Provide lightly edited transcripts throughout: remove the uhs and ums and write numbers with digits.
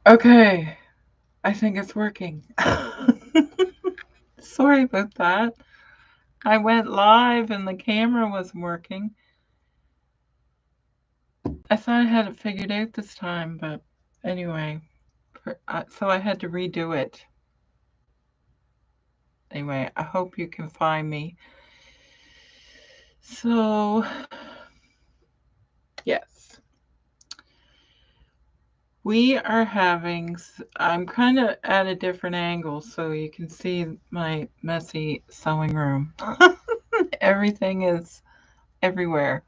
Okay, I think it's working. Sorry about that. I went live and the camera wasn't working. I thought I had it figured out this time, but anyway, so I had to redo it. Anyway, I hope you can find me. So, yes, we are having, I'm kind of at a different angle so you can see my messy sewing room. Everything is everywhere.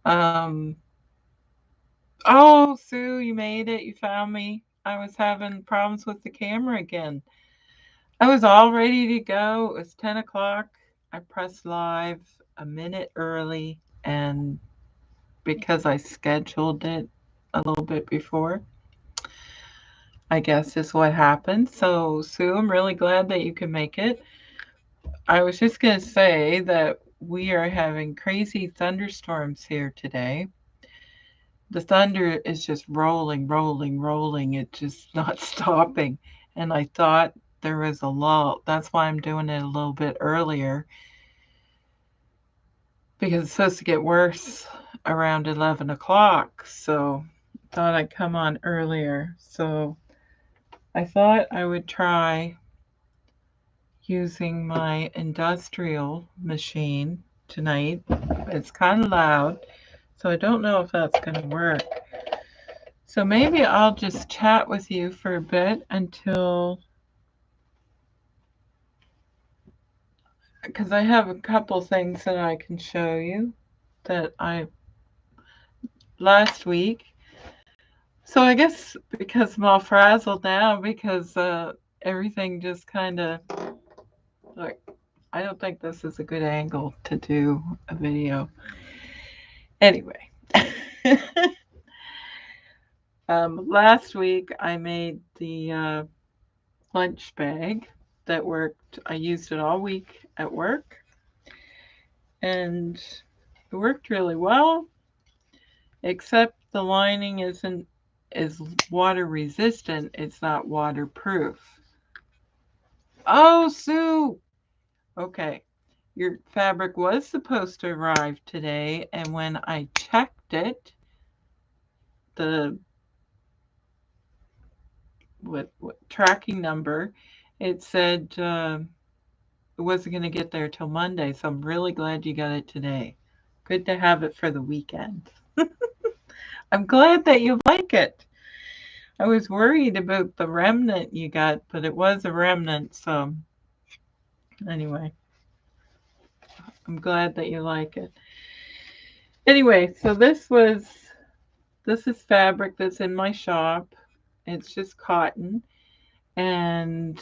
Um, oh, Sue, you made it. You found me. I was having problems with the camera again. I was all ready to go. It was 10 o'clock. I pressed live a minute early, and because I scheduled it a little bit before, I guess is what happened. So, Sue, I'm really glad that you can make it. I was just going to say that we are having crazy thunderstorms here today. The thunder is just rolling, rolling, rolling. It's just not stopping. And I thought there was a lull. That's why I'm doing it a little bit earlier because it's supposed to get worse around 11 o'clock. So I thought I'd come on earlier. So I thought I would try using my industrial machine tonight. It's kind of loud, so I don't know if that's going to work. So maybe I'll just chat with you for a bit until, because I have a couple things that I can show you that I last week. So I guess because I'm all frazzled now because everything just kind of like, I don't think this is a good angle to do a video. Anyway, last week I made the lunch bag that worked. I used it all week at work, and it worked really well. Except the lining is water resistant. It's not waterproof. Oh, Sue. Okay, your fabric was supposed to arrive today, and when I checked it, the what tracking number, it said it wasn't going to get there till Monday. So I'm really glad you got it today. Good to have it for the weekend. I'm glad that you like it. I was worried about the remnant you got, but it was a remnant. So anyway, I'm glad that you like it. Anyway, so this is fabric that's in my shop. It's just cotton, and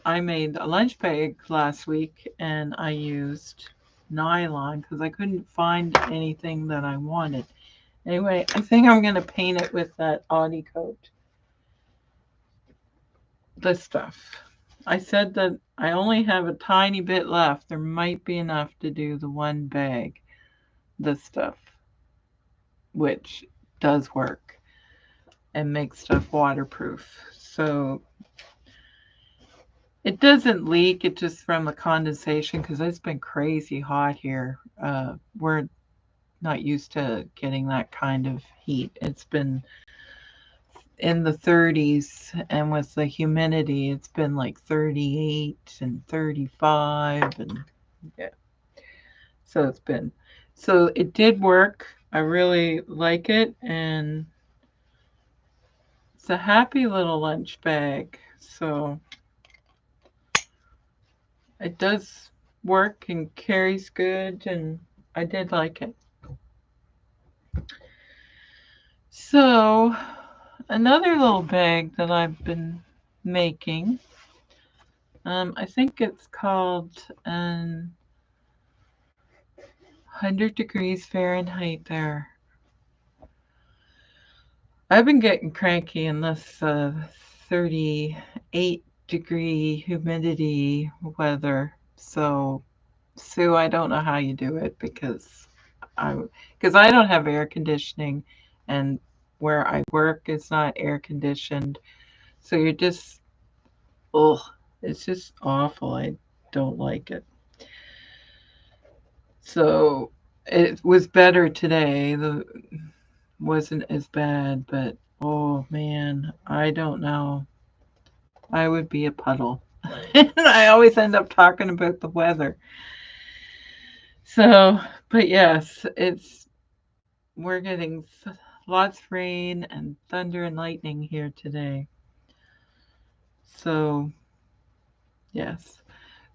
I made a lunch bag last week, and I used nylon because I couldn't find anything that I wanted. Anyway, I think I'm going to paint it with that Audi coat. This stuff. I said that I only have a tiny bit left. There might be enough to do the one bag. This stuff, which does work and makes stuff waterproof. So it doesn't leak. It's just from the condensation because it's been crazy hot here. We're not used to getting that kind of heat. It's been in the 30s, and with the humidity, it's been like 38 and 35, and yeah. So it's been, so it did work. I really like it, and it's a happy little lunch bag. So it does work and carries good, and I did like it. So another little bag that I've been making, I think it's called 100 degrees Fahrenheit there. I've been getting cranky in this 38-degree humidity weather. So, Sue, I don't know how you do it I because I don't have air conditioning, and where I work is not air conditioned. So you're just, ugh, it's just awful. I don't like it. So it was better today. The wasn't as bad, but oh man, I don't know. I would be a puddle. And I always end up talking about the weather. So, but yes, it's we're getting lots of rain and thunder and lightning here today. So, yes.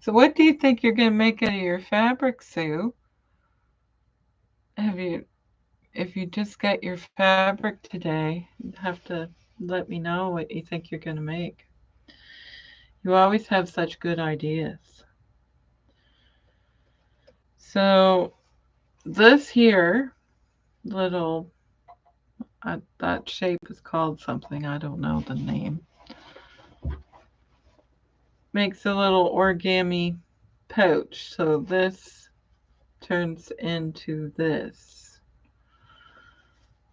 So, what do you think you're going to make out of your fabric, Sue? Have you, if you just got your fabric today, you have to let me know what you think you're going to make. You always have such good ideas. So, this here little, that shape is called something, I don't know the name, makes a little origami pouch. So, this turns into this.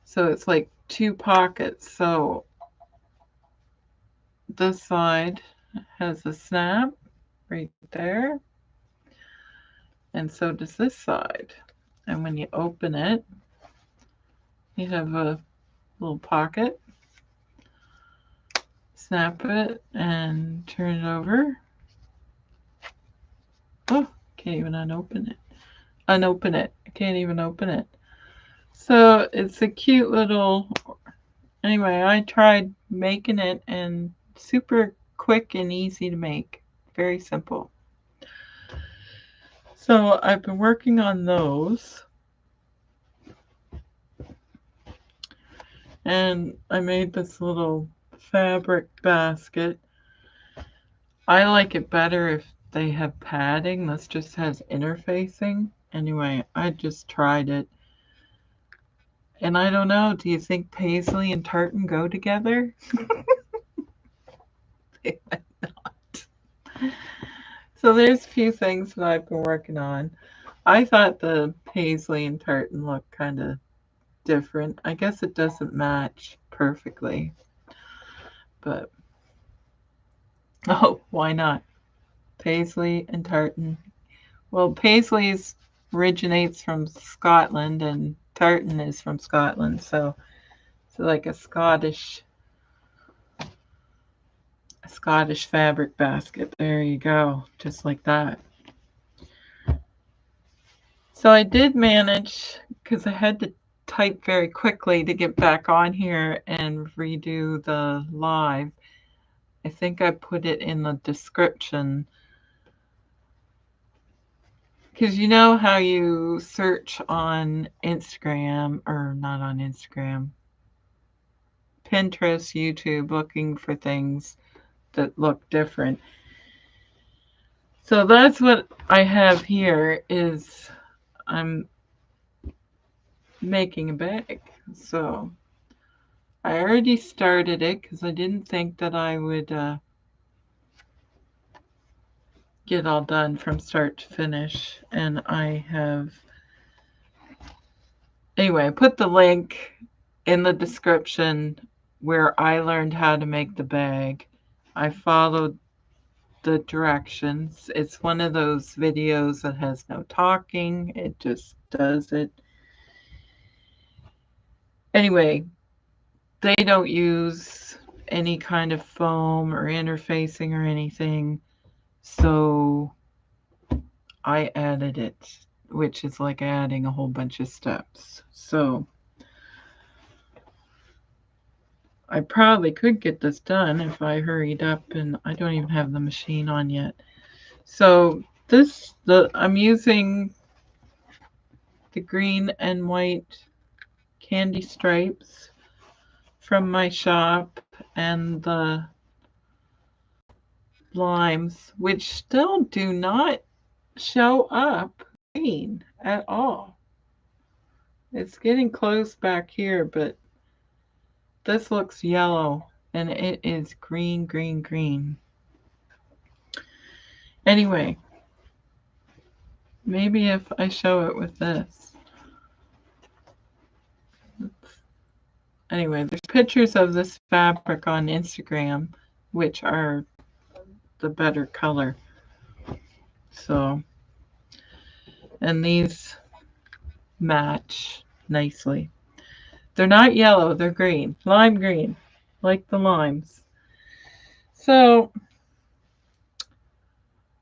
So, it's like two pockets. So, this side has a snap right there, and so does this side. And when you open it, you have a little pocket. Snap it and turn it over. Oh, can't even unopen it. Unopen it. I can't even open it. So it's a cute little. Anyway, I tried making it and super quick and easy to make. Very simple. So I've been working on those. And I made this little fabric basket. I like it better if they have padding. This just has interfacing. Anyway, I just tried it. And I don't know, do you think paisley and tartan go together? They might not. So there's a few things that I've been working on. I thought the paisley and tartan looked kind of different. I guess it doesn't match perfectly, but oh, why not? Paisley and tartan. Well, Paisley's originates from Scotland and tartan is from Scotland, so it's like a Scottish fabric basket. There you go, just like that. So I did manage, because I had to type very quickly to get back on here and redo the live. I think I put it in the description. Because you know how you search on Instagram, or not on Instagram, Pinterest, YouTube, looking for things that look different. So that's what I have here is I'm making a bag. So I already started it because I didn't think that I would get all done from start to finish. And I have, anyway, I put the link in the description where I learned how to make the bag. I followed the directions. It's one of those videos that has no talking, it just does it. Anyway, they don't use any kind of foam or interfacing or anything, so I added it, which is like adding a whole bunch of steps. So I probably could get this done if I hurried up, and I don't even have the machine on yet. So I'm using the green and white candy stripes from my shop and the limes, which still do not show up green at all. It's getting close back here, but this looks yellow and it is green, green, green. Anyway, maybe if I show it with this. Anyway, there's pictures of this fabric on Instagram, which are the better color. So, and these match nicely. They're not yellow, they're green, lime green, like the limes. So,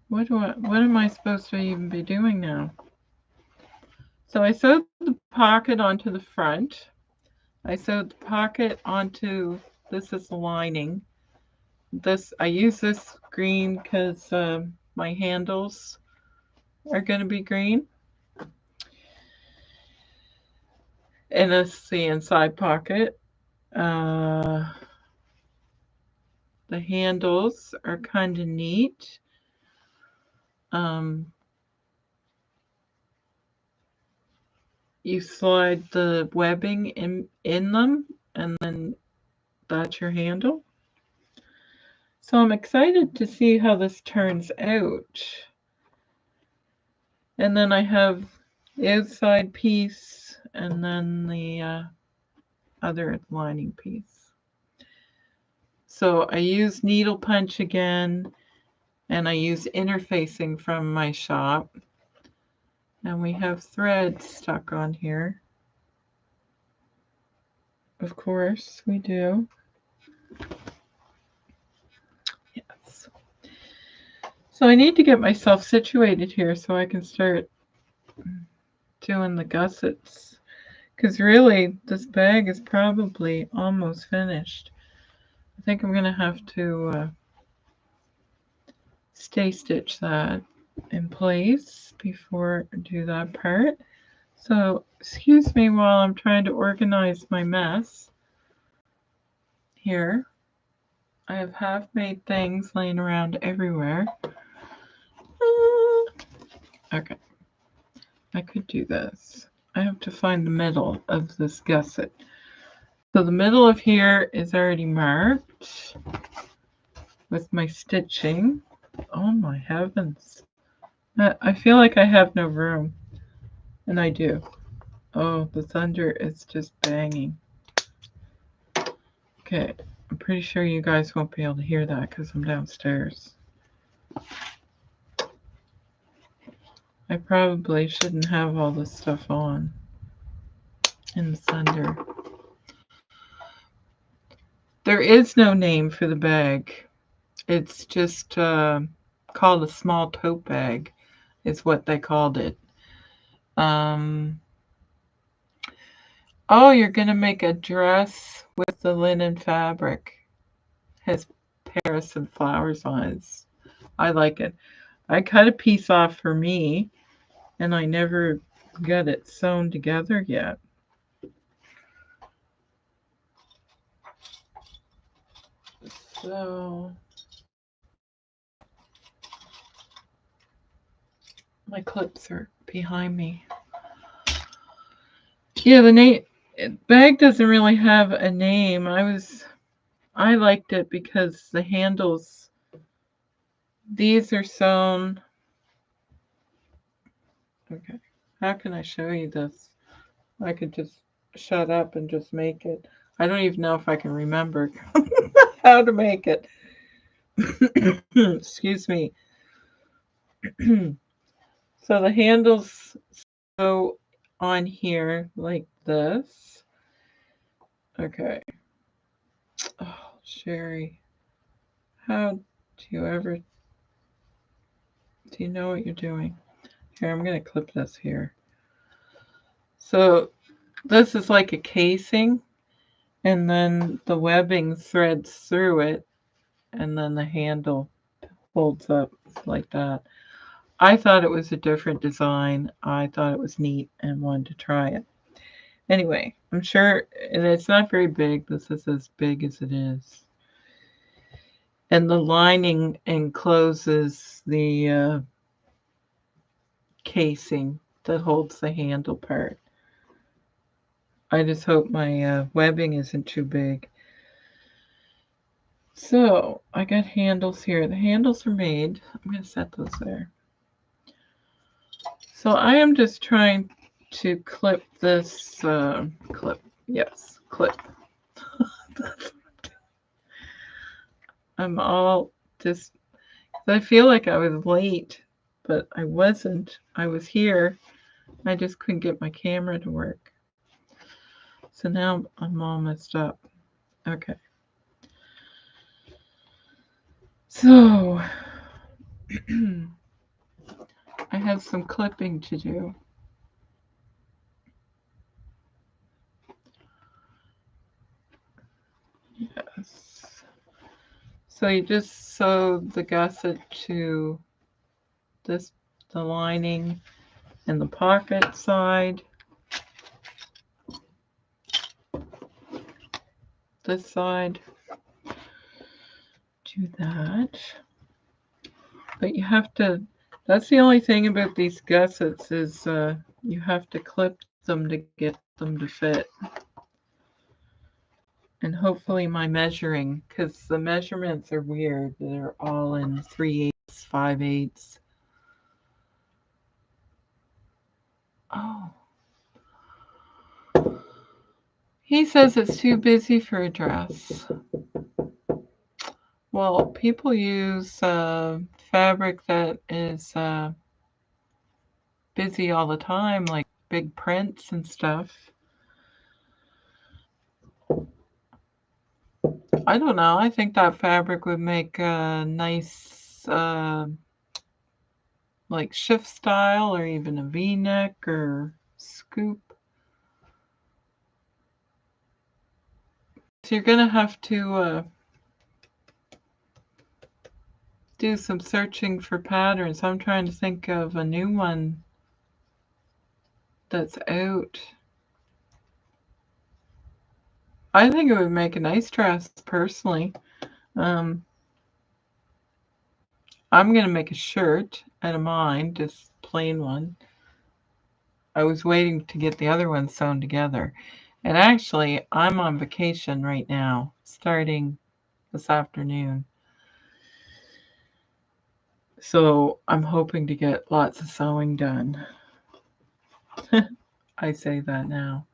what am I supposed to even be doing now? So I sewed the pocket onto the front. I sewed the pocket onto, this is the lining. I use this green because my handles are going to be green. And this is the inside pocket. The handles are kind of neat. You slide the webbing in them, and then that's your handle. So I'm excited to see how this turns out. And then I have the outside piece and then the other lining piece. So I use needle punch again, and I use interfacing from my shop. And we have thread stuck on here. Of course we do. Yes. So I need to get myself situated here so I can start doing the gussets. Because really, this bag is probably almost finished. I think I'm going to have to stay stitch that in place before I do that part. So excuse me while I'm trying to organize my mess here. I have half-made things laying around everywhere. Okay, I could do this. I have to find the middle of this gusset. So the middle of here is already marked with my stitching. Oh my heavens. I feel like I have no room. And I do. Oh, the thunder is just banging. Okay, I'm pretty sure you guys won't be able to hear that because I'm downstairs. I probably shouldn't have all this stuff on in the thunder. There is no name for the bag. It's just called a small tote bag, is what they called it. Oh, you're going to make a dress with the linen fabric. Has Paris and flowers on it. I like it. I cut a piece off for me, and I never got it sewn together yet. So my clips are behind me. Yeah, the bag doesn't really have a name. I liked it because the handles, these are sewn. Okay, how can I show you this? I could just shut up and just make it. I don't even know if I can remember how to make it. Excuse me. So the handles go on here like this. Okay. Oh, Sherry, how do you know what you're doing? Here, I'm going to clip this here. So this is like a casing, and then the webbing threads through it, and then the handle folds up like that. I thought it was a different design. I thought it was neat and wanted to try it. Anyway, I'm sure, and it's not very big. This is as big as it is. And the lining encloses the casing that holds the handle part. I just hope my webbing isn't too big. So I got handles here. The handles are made. I'm going to set those there. So I am just trying to clip this clip. Yes, clip. I'm all just, I feel like I was late, but I wasn't. I was here. I just couldn't get my camera to work. So now I'm all messed up. Okay. So I have some clipping to do. Yes. So you just sew the gusset to the lining and the pocket side. This side. Do that. But you have to, that's the only thing about these gussets is you have to clip them to get them to fit. And hopefully my measuring, because the measurements are weird. They're all in 3/8, 5/8. Oh. He says it's too busy for a dress. Well, people use fabric that is busy all the time, like big prints and stuff. I don't know. I think that fabric would make a nice like shift style or even a V-neck or scoop. So you're gonna have to do some searching for patterns. I'm trying to think of a new one that's out. I think it would make a nice dress personally. I'm gonna make a shirt out of mine, just plain one. I was waiting to get the other one sewn together. And actually, I'm on vacation right now, starting this afternoon. So I'm hoping to get lots of sewing done. I say that now.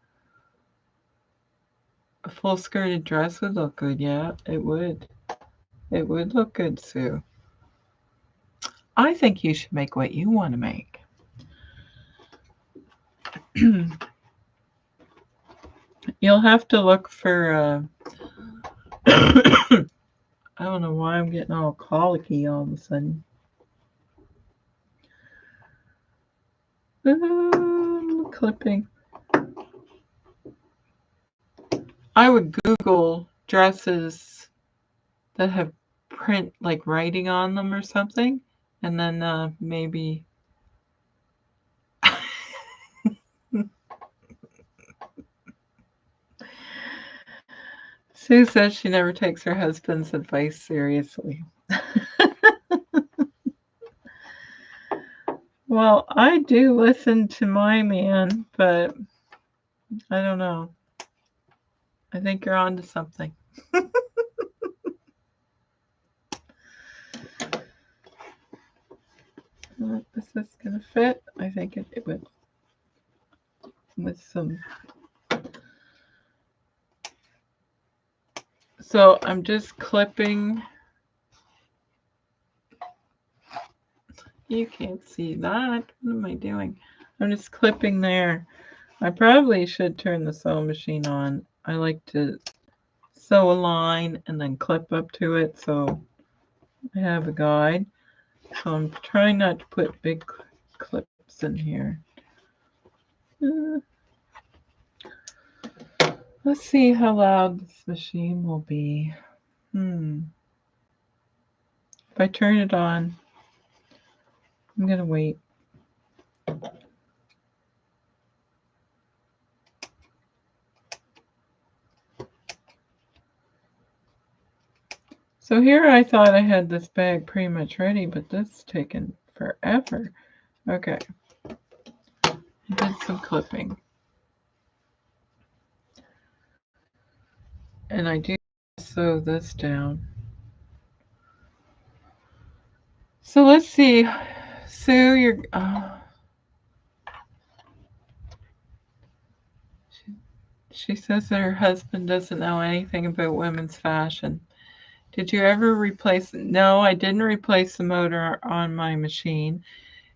A full skirted dress would look good, yeah, it would. It would look good, Sue. I think you should make what you want to make. You'll have to look for I don't know why I'm getting all colicky all of a sudden. Clipping. I would Google dresses that have print like writing on them or something, and then maybe Sue says she never takes her husband's advice seriously. Well, I do listen to my man, but I don't know. I think you're onto something. Is this gonna fit? I think it would. With some. So I'm just clipping. You can't see that. What am I doing? I'm just clipping there. I probably should turn the sewing machine on. I like to sew a line and then clip up to it, so I have a guide. So I'm trying not to put big clips in here. Let's see how loud this machine will be. If I turn it on, I'm gonna wait. So here I thought I had this bag pretty much ready, but this is taking forever. Okay. I did some clipping. And I do sew this down. So let's see. Sue, you're... She says that her husband doesn't know anything about women's fashion. Did you ever replace? No, I didn't replace the motor on my machine.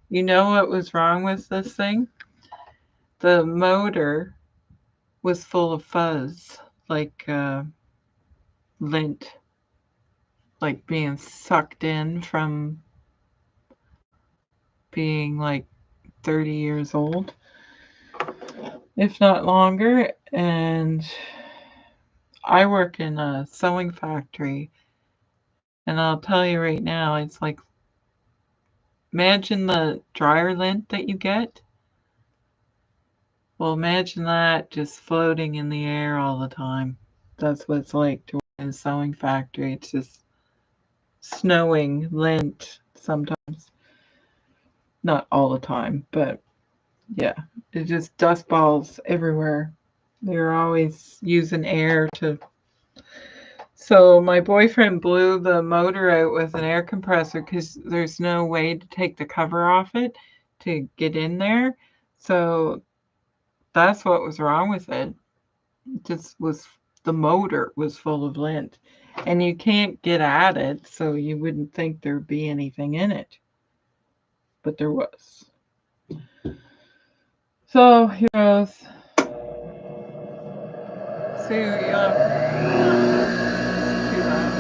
You know what was wrong with this thing? The motor was full of fuzz, like lint, like being sucked in from being like 30 years old, if not longer. And I work in a sewing factory, and I'll tell you right now, it's like, imagine the dryer lint that you get. Well, imagine that just floating in the air all the time. That's what it's like to work in a sewing factory. It's just snowing lint sometimes. Not all the time, but yeah, it's just dust balls everywhere. They're always using air to. So my boyfriend blew the motor out with an air compressor because there's no way to take the cover off it to get in there. So that's what was wrong with it. It just was, the motor was full of lint. And you can't get at it, so you wouldn't think there'd be anything in it. But there was. So here goes. See, too loud.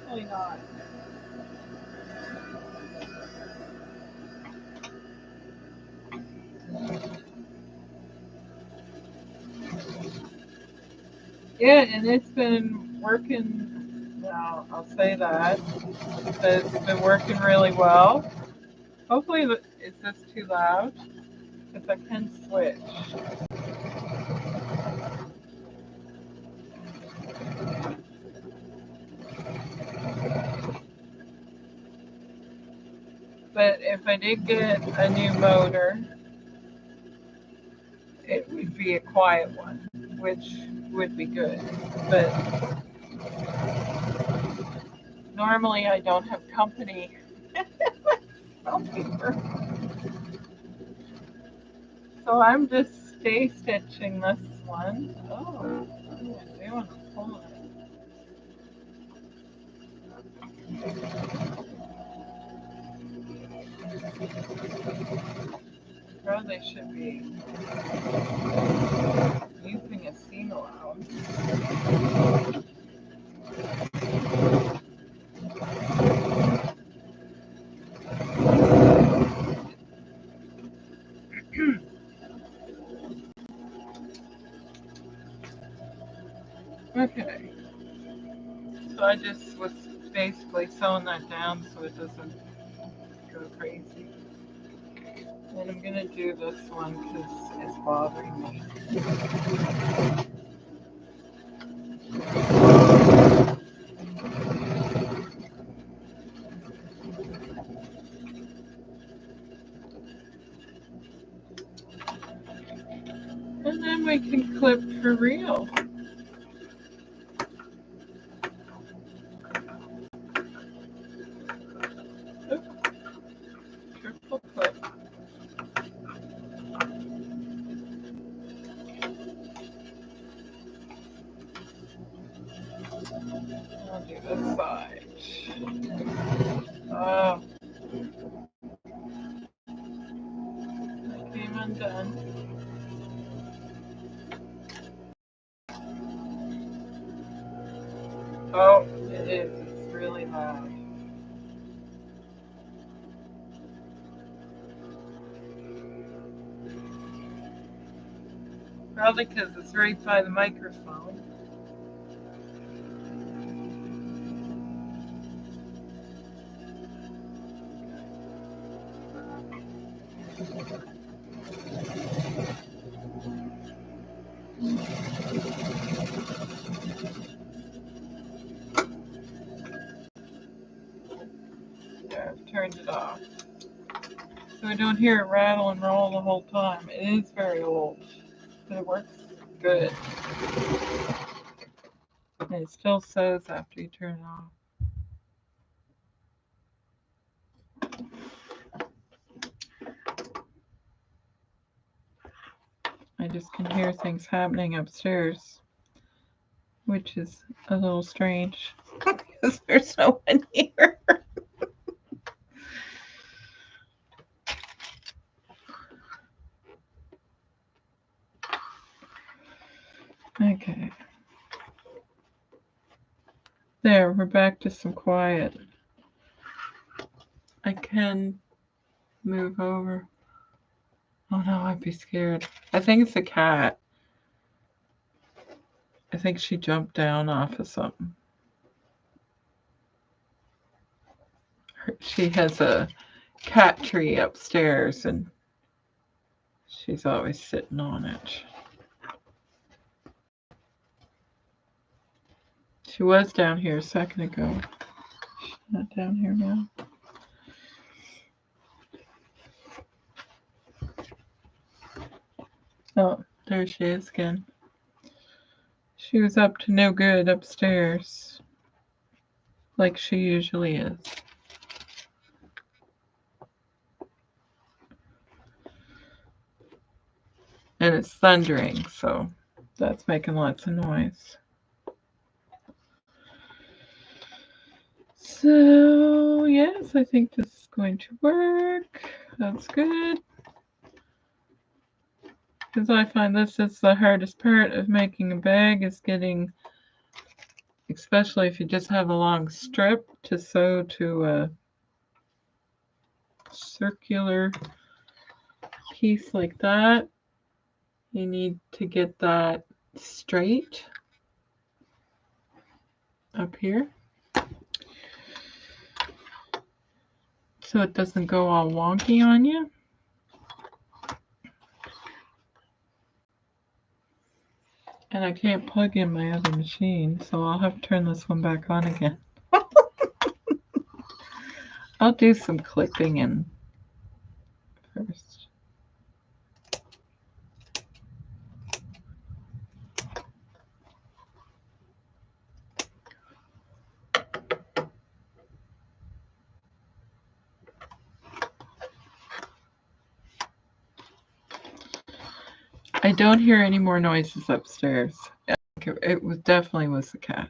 Really not. Yeah, and it's been working. Now, I'll say that. But it's been working really well. Hopefully, is this too loud? Because I can switch. But if I did get a new motor, it would be a quiet one, which would be good. But normally I don't have company. So I'm just stay stitching this one. Oh, what am I doing? I'm pulling it. Probably should be using a seam allowance. Okay, so I just was basically sewing that down so it doesn't go crazy. And I'm gonna do this one because it's bothering me. And then we can clip for real. Oops, triple clip. I'll do this side. Oh, it came undone. Oh, it is. It's really loud. Probably because it's right by the microphone. Yeah, I've turned it off. So I don't hear it rattle and roll the whole time. It is very old, but it works good. And it still sews after you turn it off. I just can hear things happening upstairs, which is a little strange because there's no one here. Okay. There, we're back to some quiet. I can move over. Oh no, I'd be scared. I think it's a cat. I think she jumped down off of something. She has a cat tree upstairs and she's always sitting on it. She was down here a second ago. She's not down here now. Oh, there she is again. She was up to no good upstairs, like she usually is. And it's thundering, so that's making lots of noise. So, yes, I think this is going to work. That's good. Because I find this is the hardest part of making a bag, is getting, especially if you just have a long strip, to sew to a circular piece like that. You need to get that straight up here so it doesn't go all wonky on you. And I can't plug in my other machine, so I'll have to turn this one back on again. I'll do some clipping in first. I don't hear any more noises upstairs. It was definitely was the cat.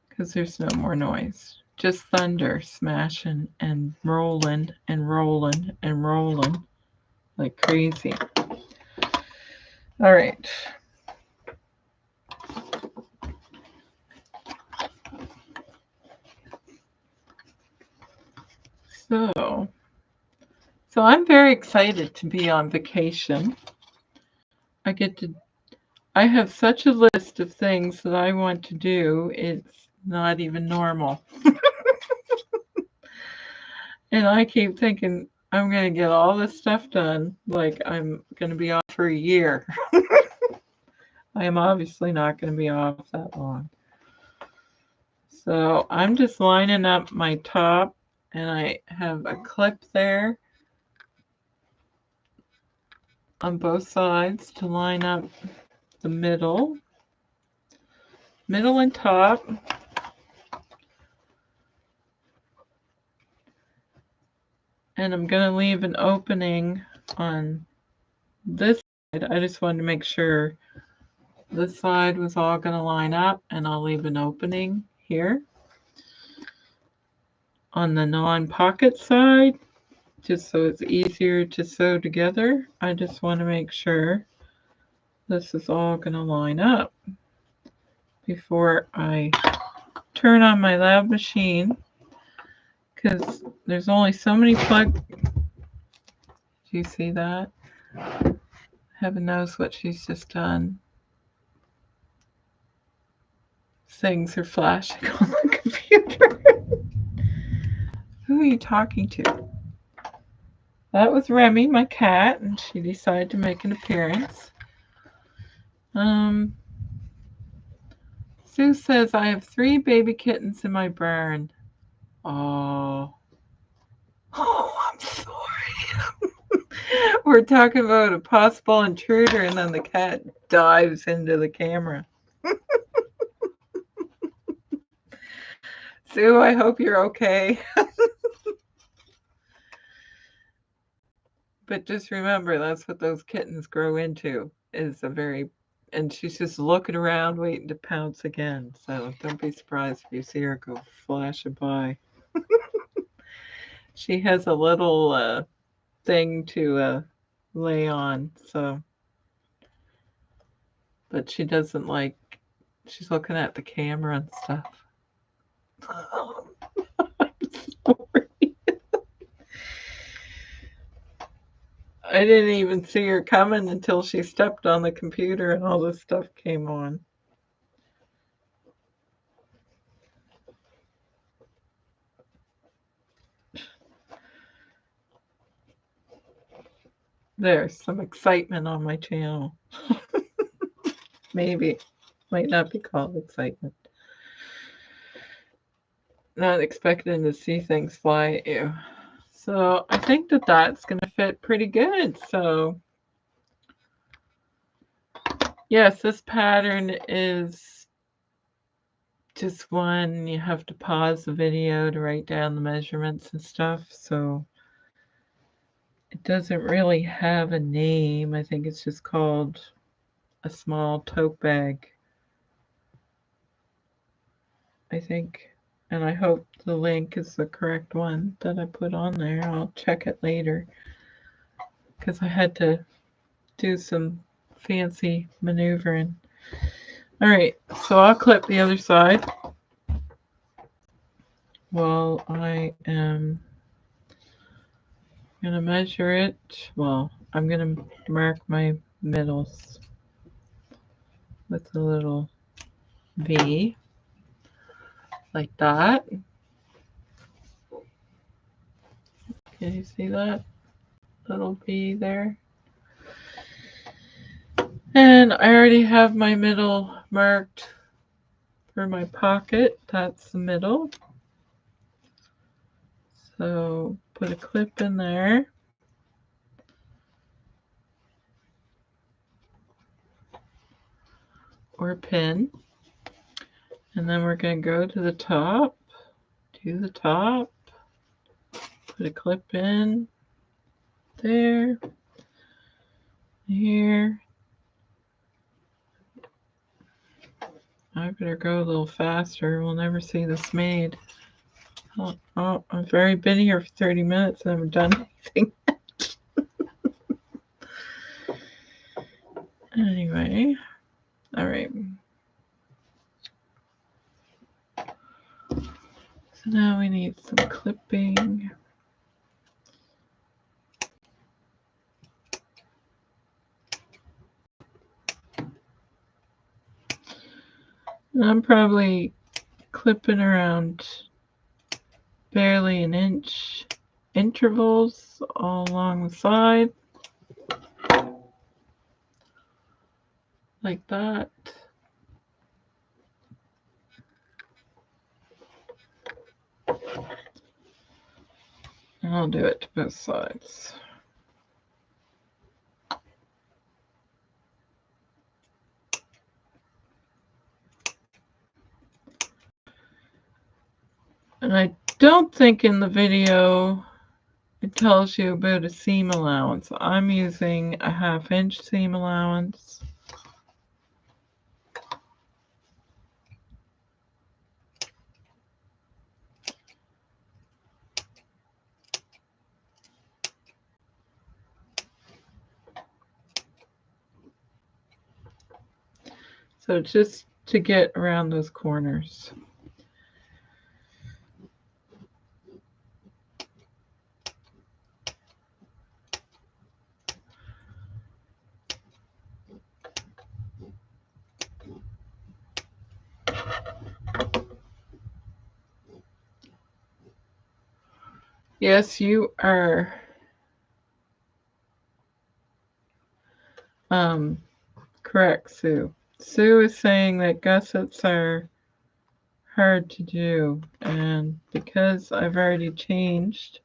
Because there's no more noise. Just thunder smashing and rolling and rolling and rolling like crazy. All right. So I'm very excited to be on vacation. I have such a list of things that I want to do. It's not even normal. And I keep thinking I'm going to get all this stuff done, like I'm going to be off for a year. I am obviously not going to be off that long. So I'm just lining up my top, and I have a clip there on both sides to line up the middle and top. And I'm going to leave an opening on this side. I just wanted to make sure this side was all going to line up, and I'll leave an opening here on the non-pocket side, just so it's easier to sew together. I just want to make sure this is all going to line up before I turn on my lab machine, because there's only so many plugs. Do you see that? Heaven knows what she's just done. Things are flashing on the computer. Who are you talking to? That was Remy, my cat, and she decided to make an appearance. Sue says, I have 3 baby kittens in my barn. Oh, I'm sorry. We're talking about a possible intruder, and then the cat dives into the camera. Sue, I hope you're okay. But just remember, that's what those kittens grow into, is a very, and she's just looking around waiting to pounce again. So don't be surprised if you see her go flashing by. She has a little thing to lay on, so, but she doesn't like, she's looking at the camera and stuff. I'm sorry. I didn't even see her coming until she stepped on the computer and all this stuff came on. There's some excitement on my channel. Maybe. Might not be called excitement. Not expecting to see things fly at you. So I think that that's going to fit pretty good. So yes, this pattern is just one. You have to pause the video to write down the measurements and stuff. So it doesn't really have a name. I think it's just called a small tote bag, I think. And I hope the link is the correct one that I put on there. I'll check it later because I had to do some fancy maneuvering. All right, so I'll clip the other side while I am going to measure it. Well, I'm going to mark my middles with a little V like that. Can you see that little V there? And I already have my middle marked for my pocket. That's the middle. So put a clip in there. Or pin. And then we're going to go to the top, do the top, put a clip in there, here. I better go a little faster. We'll never see this made. Oh, I've already been here for 30 minutes and I haven't done anything. Anyway, all right. So now we need some clipping. And I'm probably clipping around barely an inch intervals all along the side. Like that. And I'll do it to both sides. And I don't think in the video it tells you about a seam allowance. I'm using a 1/2 inch seam allowance. So just to get around those corners. Yes, you are correct, Sue. Sue is saying that gussets are hard to do, and because I've already changed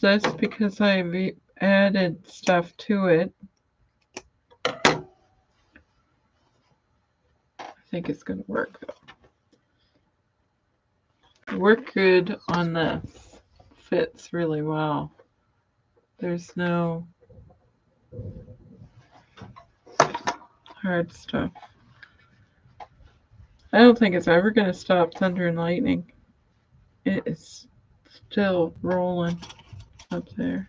this because I've added stuff to it, I think it's going to work though. work good on this. Fits really well. There's no hard stuff. I don't think it's ever going to stop thunder and lightning. It is still rolling up there.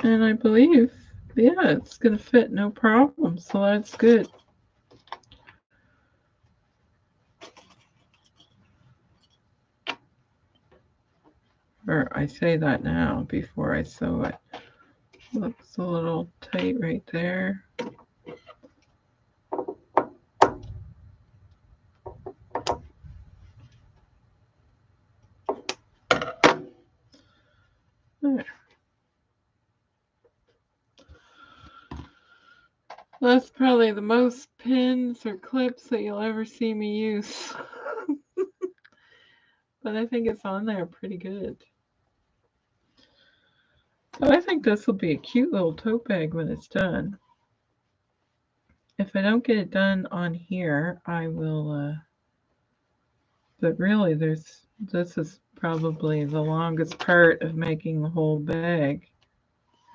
And I believe, yeah, it's going to fit no problem. So that's good. Or I say that now before I sew it. Looks a little tight right there. There. That's probably the most pins or clips that you'll ever see me use. But I think it's on there pretty good. So I think this will be a cute little tote bag when it's done. If I don't get it done on here, I will, but really this is probably the longest part of making the whole bag,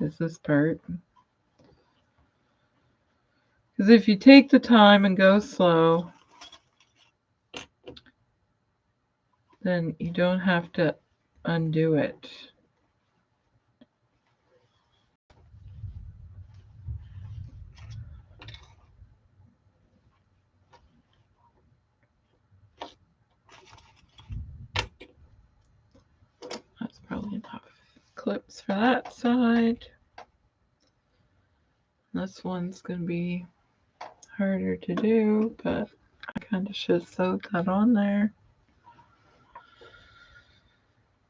is this part. Because if you take the time and go slow, then you don't have to undo it. That's probably enough clips for that side. This one's going to be harder to do, but I kind of should have sewed that on there.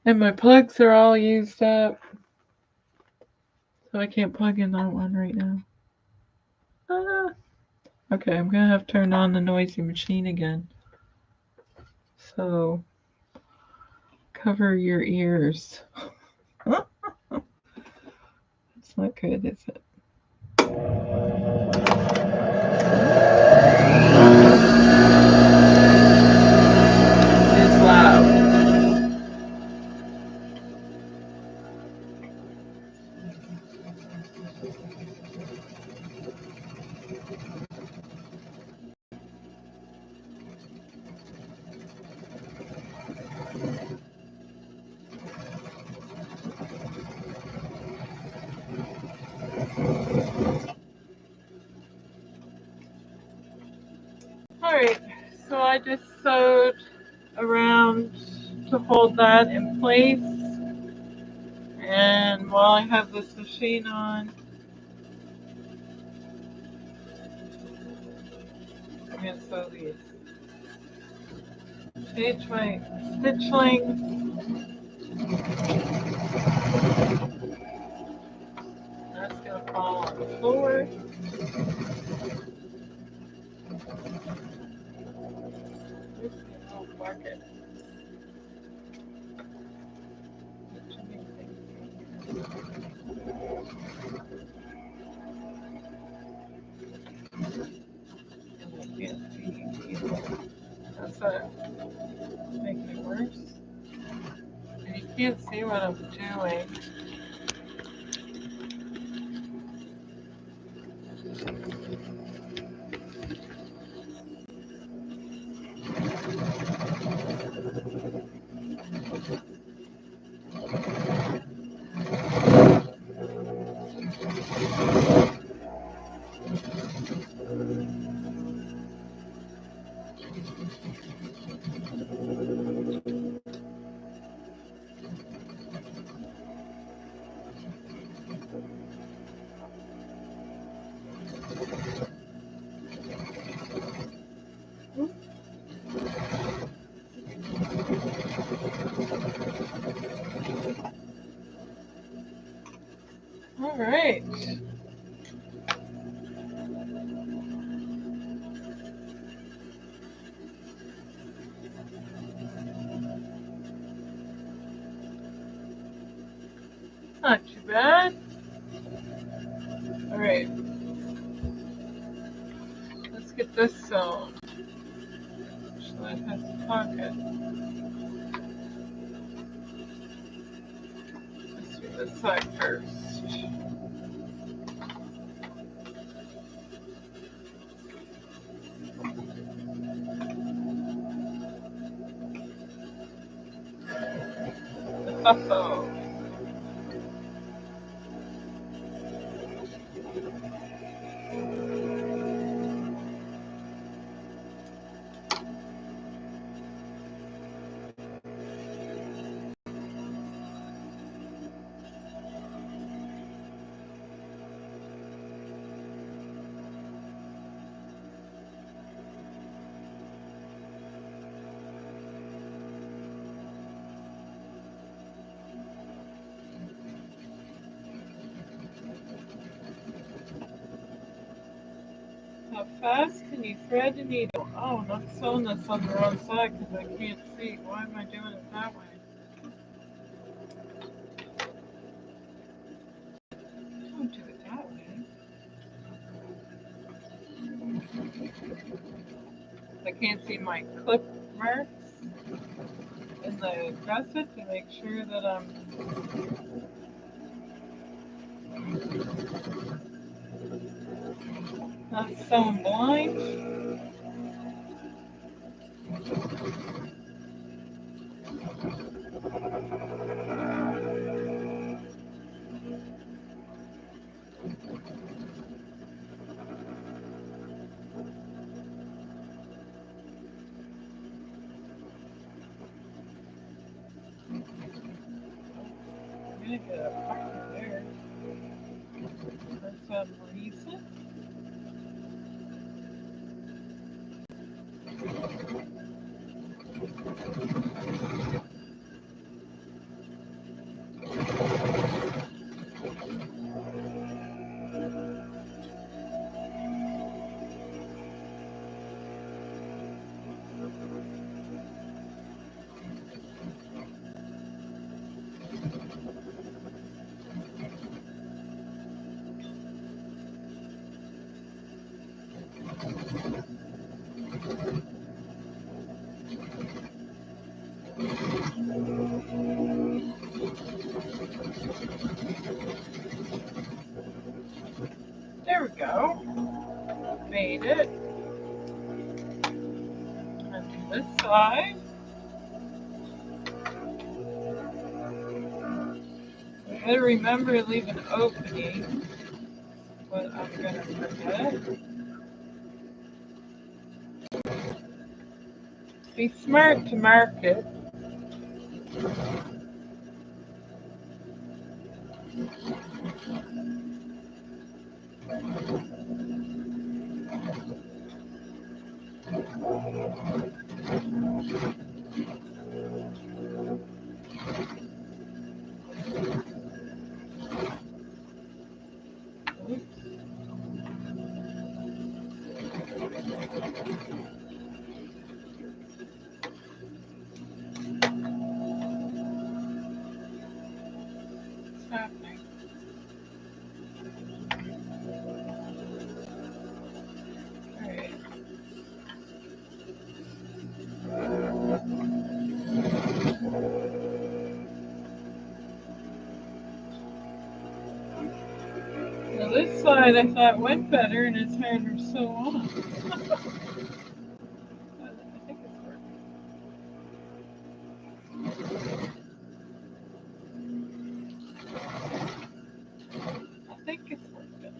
And my plugs are all used up, so I can't plug in that one right now. Okay, I'm gonna have to turn on the noisy machine again. So cover your ears. It's not good, is it? It's loud. Alright, so I just sewed around to hold that in place. And while I have this machine on, I'm going to sew these. Change my stitch length. That's going to fall on the floor. Oops, I'll mark it. That's making it worse. And you can't see what I'm doing. All right. Not too bad. All right. Let's get this sewn. So it has a pocket. Let's do this side first. Oh. How fast can you thread the needle? Oh, I'm not sewing this on the wrong side because I can't see. Why am I doing it that way? Don't do it that way. I can't see my clip marks in the gusset to make sure that I'm not sewing blind. I'm gonna get a pocket there. First up, release it. There we go. Made it. And do this side. I gotta remember to leave an opening, but I'm gonna forget. Be smart to mark it. What's happening? Alright. Now this side I thought went better and it's harder to sew on. I think it's working. I think it's working.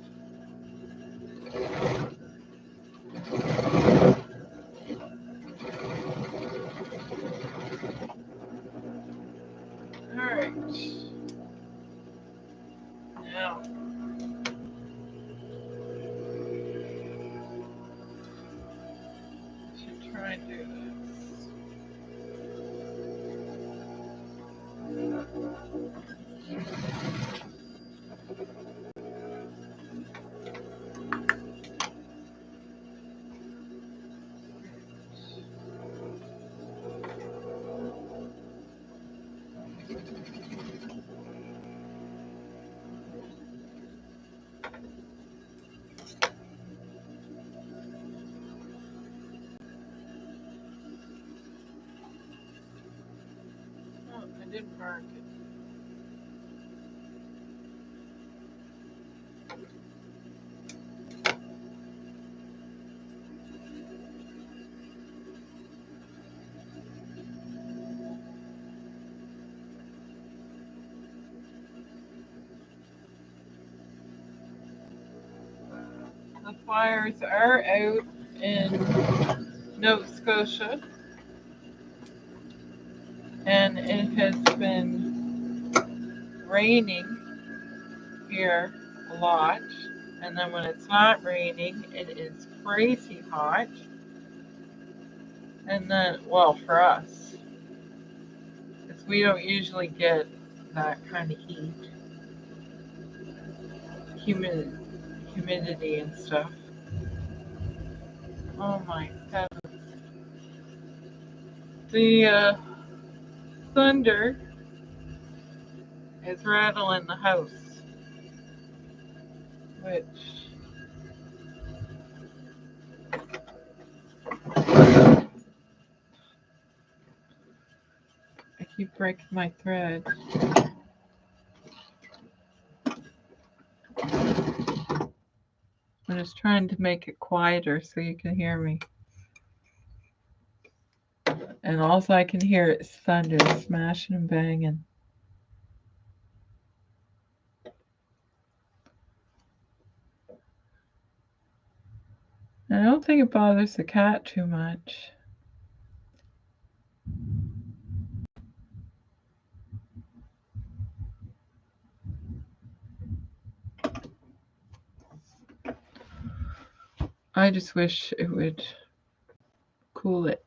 Alright. Now. I should try and do this. I didn't mark it. The fires are out in Nova Scotia, and it has been raining here a lot. And then when it's not raining, it is crazy hot. And then, well, for us, because we don't usually get that kind of heat, humidity and stuff. Oh my heavens. The thunder is rattling the house, which I keep breaking my thread. I'm just trying to make it quieter so you can hear me. And all I can hear is thunder smashing and banging. I don't think it bothers the cat too much. I just wish it would cool it.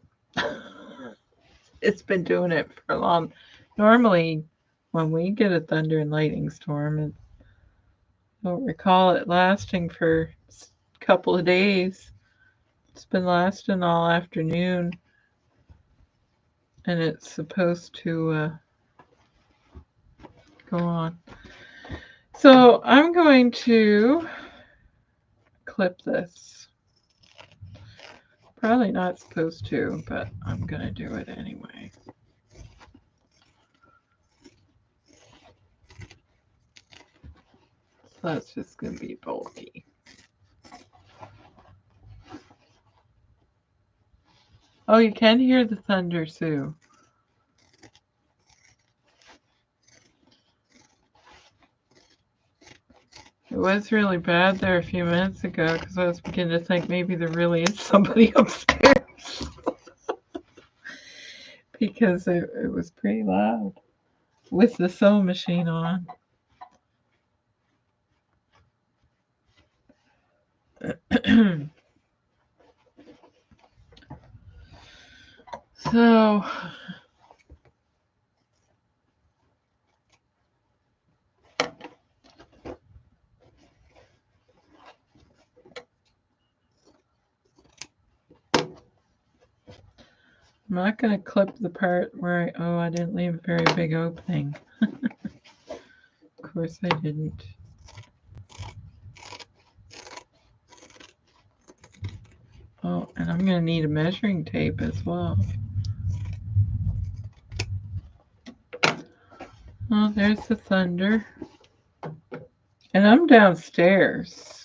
It's been doing it for a long. Normally, when we get a thunder and lightning storm, I don't recall it lasting for a couple of days. It's been lasting all afternoon, and it's supposed to go on. So I'm going to clip this. Probably not supposed to, but I'm going to do it anyway. So that's just going to be bulky. Oh, you can hear the thunder, Sue. It was really bad there a few minutes ago because I was beginning to think maybe there really is somebody upstairs. Because it was pretty loud with the sewing machine on. So I'm not going to clip the part where I didn't leave a very big opening. Of course I didn't. Oh, and I'm going to need a measuring tape as well. Oh, there's the thunder. And I'm downstairs.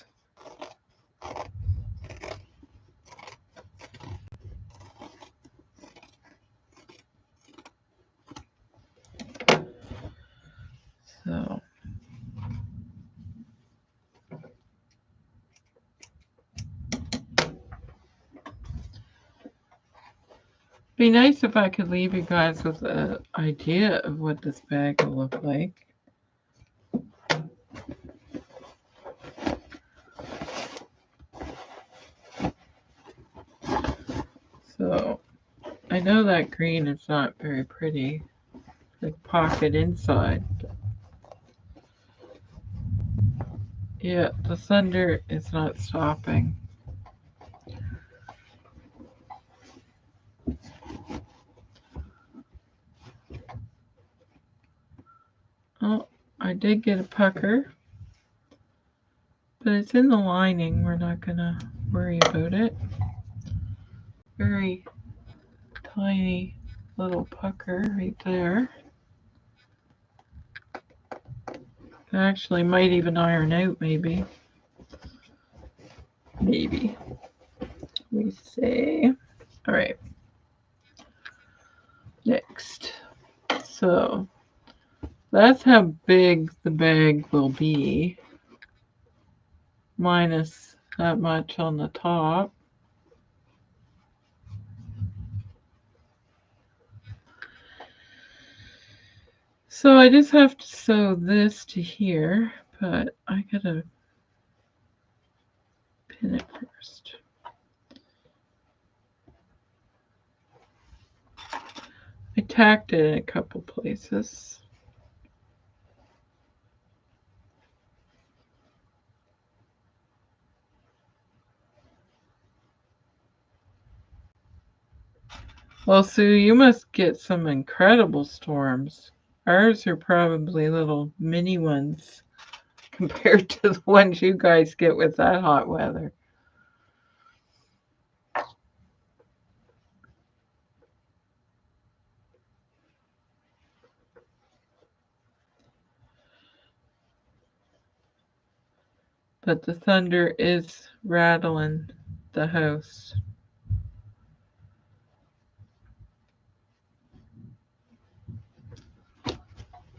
So be nice if I could leave you guys with an idea of what this bag will look like. So I know that green is not very pretty, like pocket inside. Yeah, the thunder is not stopping. Oh, I did get a pucker, but it's in the lining. We're not gonna worry about it. Very tiny little pucker right there. Actually, might even iron out, maybe. Maybe. We say. All right. Next. So that's how big the bag will be, minus that much on the top. So I just have to sew this to here, but I gotta pin it first. I tacked it in a couple places. Well, Sue, you must get some incredible storms. Ours are probably little mini ones compared to the ones you guys get with that hot weather. But the thunder is rattling the house.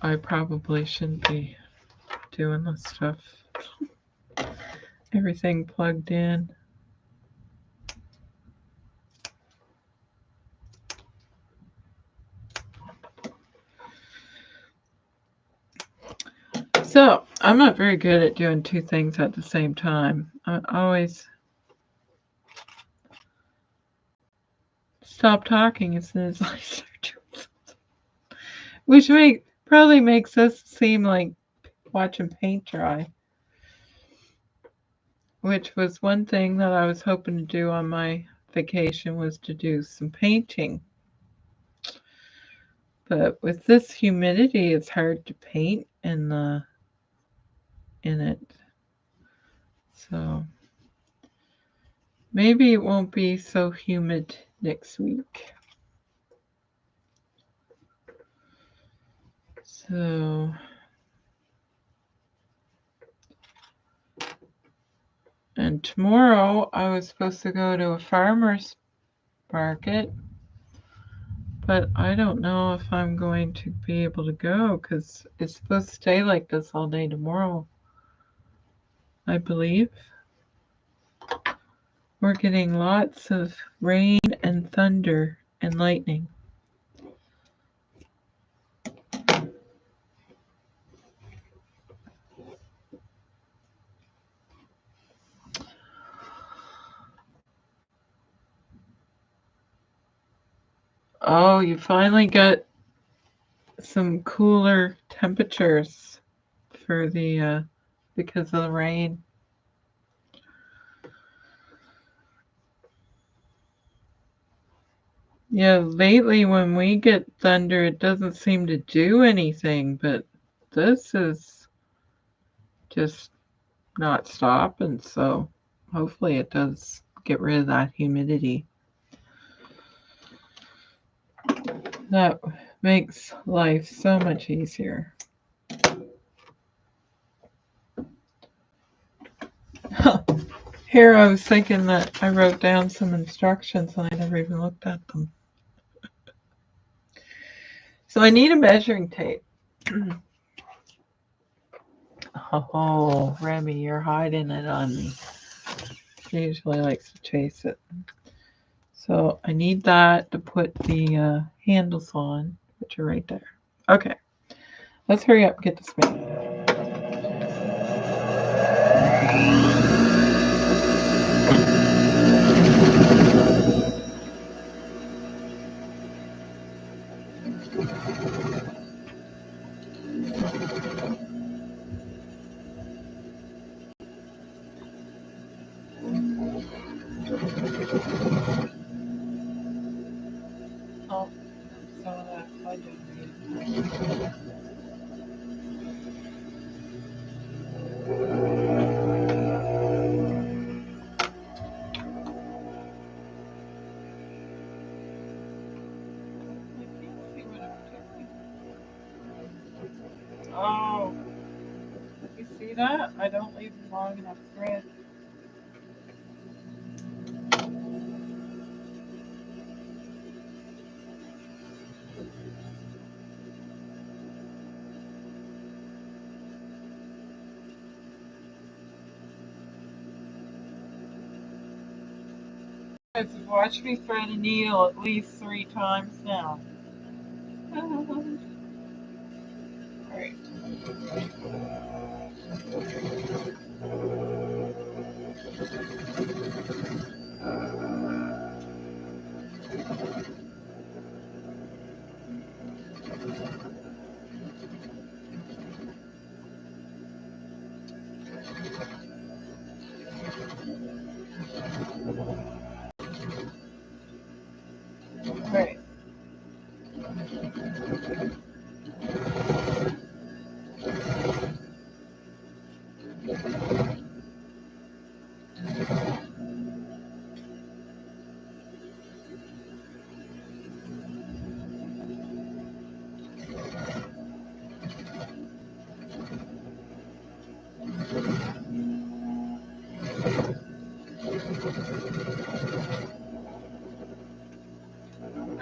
I probably shouldn't be doing this stuff. Everything plugged in. So, I'm not very good at doing two things at the same time. I always stop talking as soon as I start doing something. Which probably makes us seem like watching paint dry. Which was one thing that I was hoping to do on my vacation, was to do some painting. But with this humidity, it's hard to paint in it. So maybe it won't be so humid next week. So and tomorrow I was supposed to go to a farmer's market, but I don't know if I'm going to be able to go because it's supposed to stay like this all day tomorrow, I believe. We're getting lots of rain and thunder and lightning. Oh, you finally got some cooler temperatures for the because of the rain. Yeah, lately when we get thunder, it doesn't seem to do anything, but this is just not stopping, so hopefully it does get rid of that humidity. That makes life so much easier. Here I was thinking that I wrote down some instructions and I never even looked at them. So I need a measuring tape. Oh, Remy, you're hiding it on me. She usually likes to chase it. So I need that to put the handles on, which are right there. Okay, let's hurry up and get this made. Oh, saw that. I didn't read it. that? I don't leave long enough thread. Guys have watched me thread a needle at least 3 times now. Alright. Alright.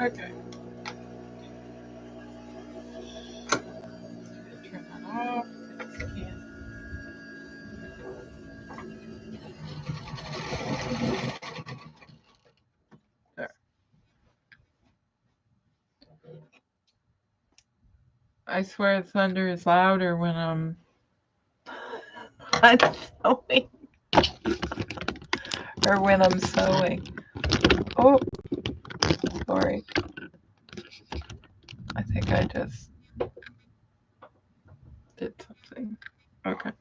Okay. Turn that off. There. I swear thunder is louder when I'm sewing. Or when I'm sewing. Oh, sorry. I think I just did something. Okay.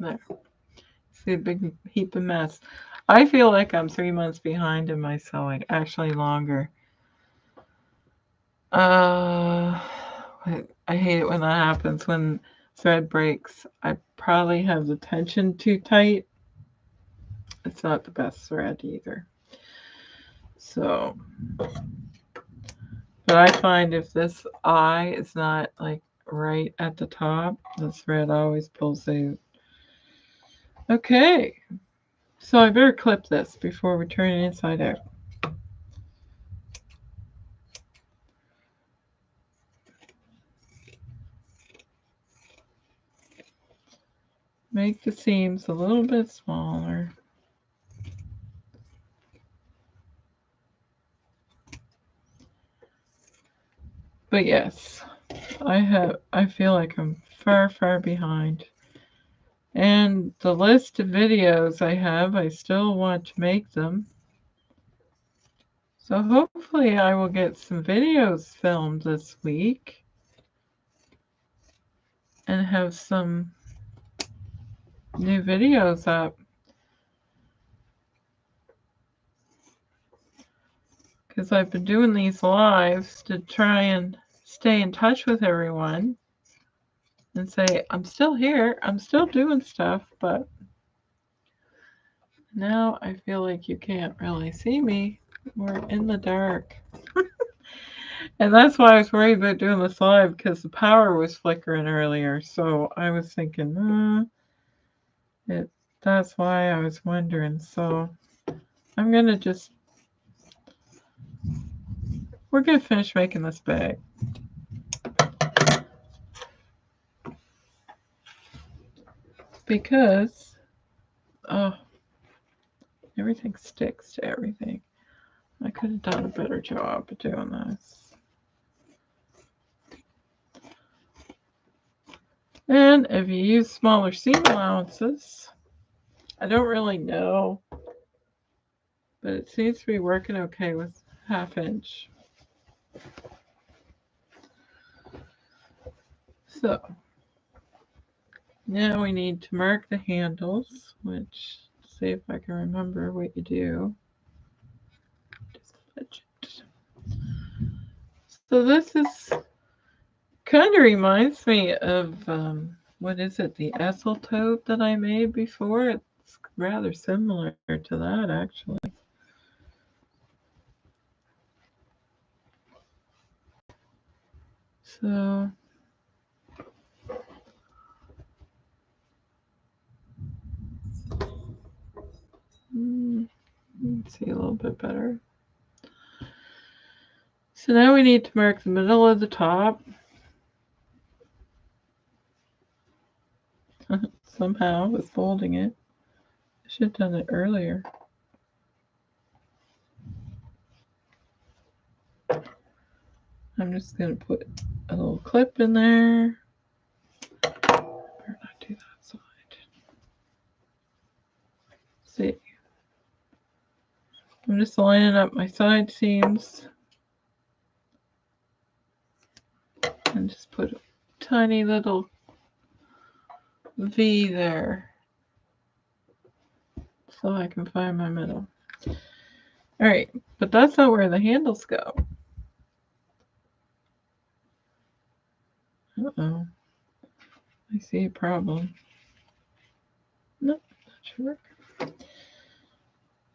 There. See a big heap of mess. I feel like I'm 3 months behind in my sewing. Actually longer. I hate it when that happens. When thread breaks, I probably have the tension too tight. It's not the best thread either. So, but I find if this eye is not like right at the top, the thread always pulls out. Okay, so I better clip this before we turn it inside out. Make the seams a little bit smaller. But yes, I feel like I'm far behind. And the list of videos I have, I still want to make them. So hopefully I will get some videos filmed this week and have some new videos up. Because I've been doing these lives to try and stay in touch with everyone and say, I'm still here, I'm still doing stuff, but now I feel like you can't really see me. We're in the dark. And that's why I was worried about doing this live, because the power was flickering earlier. So I was thinking, that's why I was wondering. So I'm going to just, we're going to finish making this bag. Because, everything sticks to everything. I could have done a better job of doing this. And if you use smaller seam allowances, I don't really know, but it seems to be working okay with 1/2 inch. So now we need to mark the handles, which, see if I can remember what you do. So this is kind of reminds me of, what is it, the Essel tote that I made before? It's rather similar to that, actually. So Let's see a little bit better. So now we need to mark the middle of the top. Somehow I was folding it. I should have done it earlier. I'm just going to put a little clip in there. Better not do that side. See, I'm just lining up my side seams and just put a tiny little V there so I can find my middle. Alright, but that's not where the handles go. Uh-oh. I see a problem. Nope, that should work.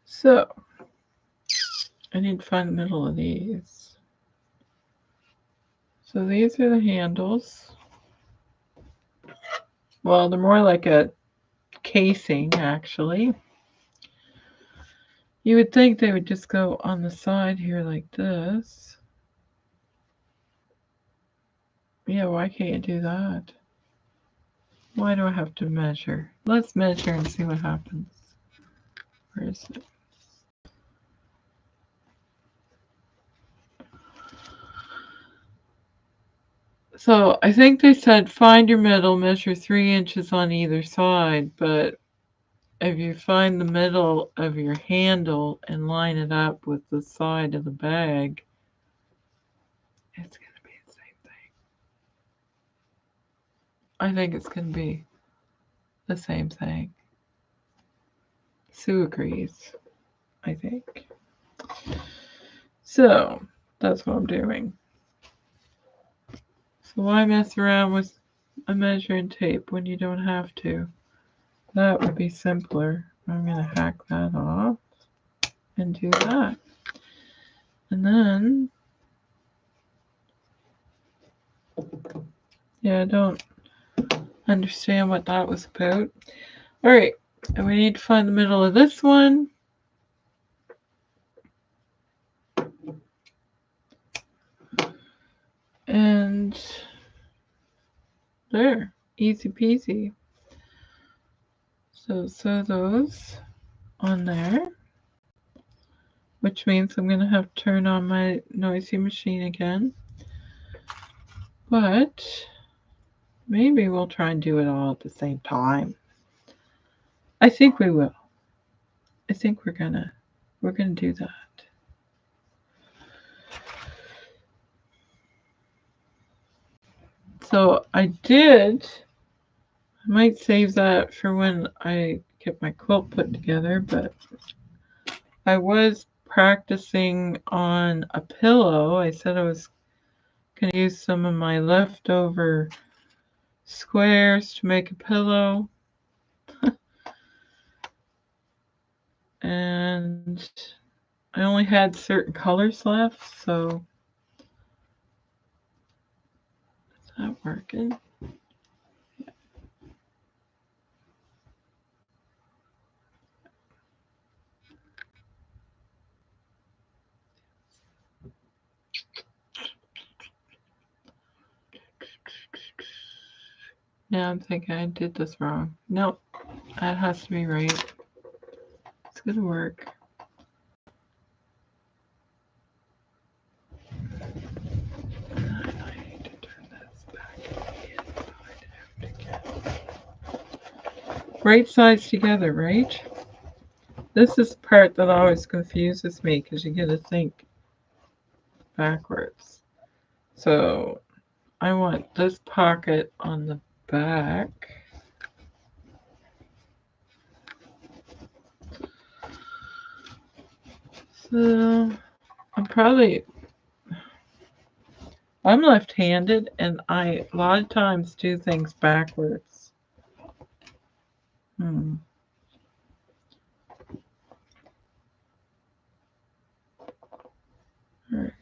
So, I need to find the middle of these. So these are the handles. Well, they're more like a casing, actually. You would think they would just go on the side here like this. Yeah, why can't you do that? Why do I have to measure? Let's measure and see what happens. Where is it? So I think they said find your middle, measure 3 inches on either side, but if you find the middle of your handle and line it up with the side of the bag, it's going to be the same thing. I think it's going to be the same thing. Sue agrees, I think. So that's what I'm doing. So why mess around with a measuring tape when you don't have to? That would be simpler. I'm going to hack that off and do that. And then, yeah, I don't understand what that was about. All right, and we need to find the middle of this one. And there, easy peasy. So sew those on there, which means I'm going to have to turn on my noisy machine again. But maybe we'll try and do it all at the same time. I think we will. I think we're gonna do that. So I might save that for when I get my quilt put together, but I was practicing on a pillow. I said I was going to use some of my leftover squares to make a pillow. And I only had certain colors left, so is that working? Yeah, I'm thinking I did this wrong. Nope, that has to be right. It's gonna work. I need to turn this back inside out again. Right sides together, right? This is the part that always confuses me because you gotta think backwards. So I want this pocket on the back. So I'm left-handed and I a lot of times do things backwards. All right.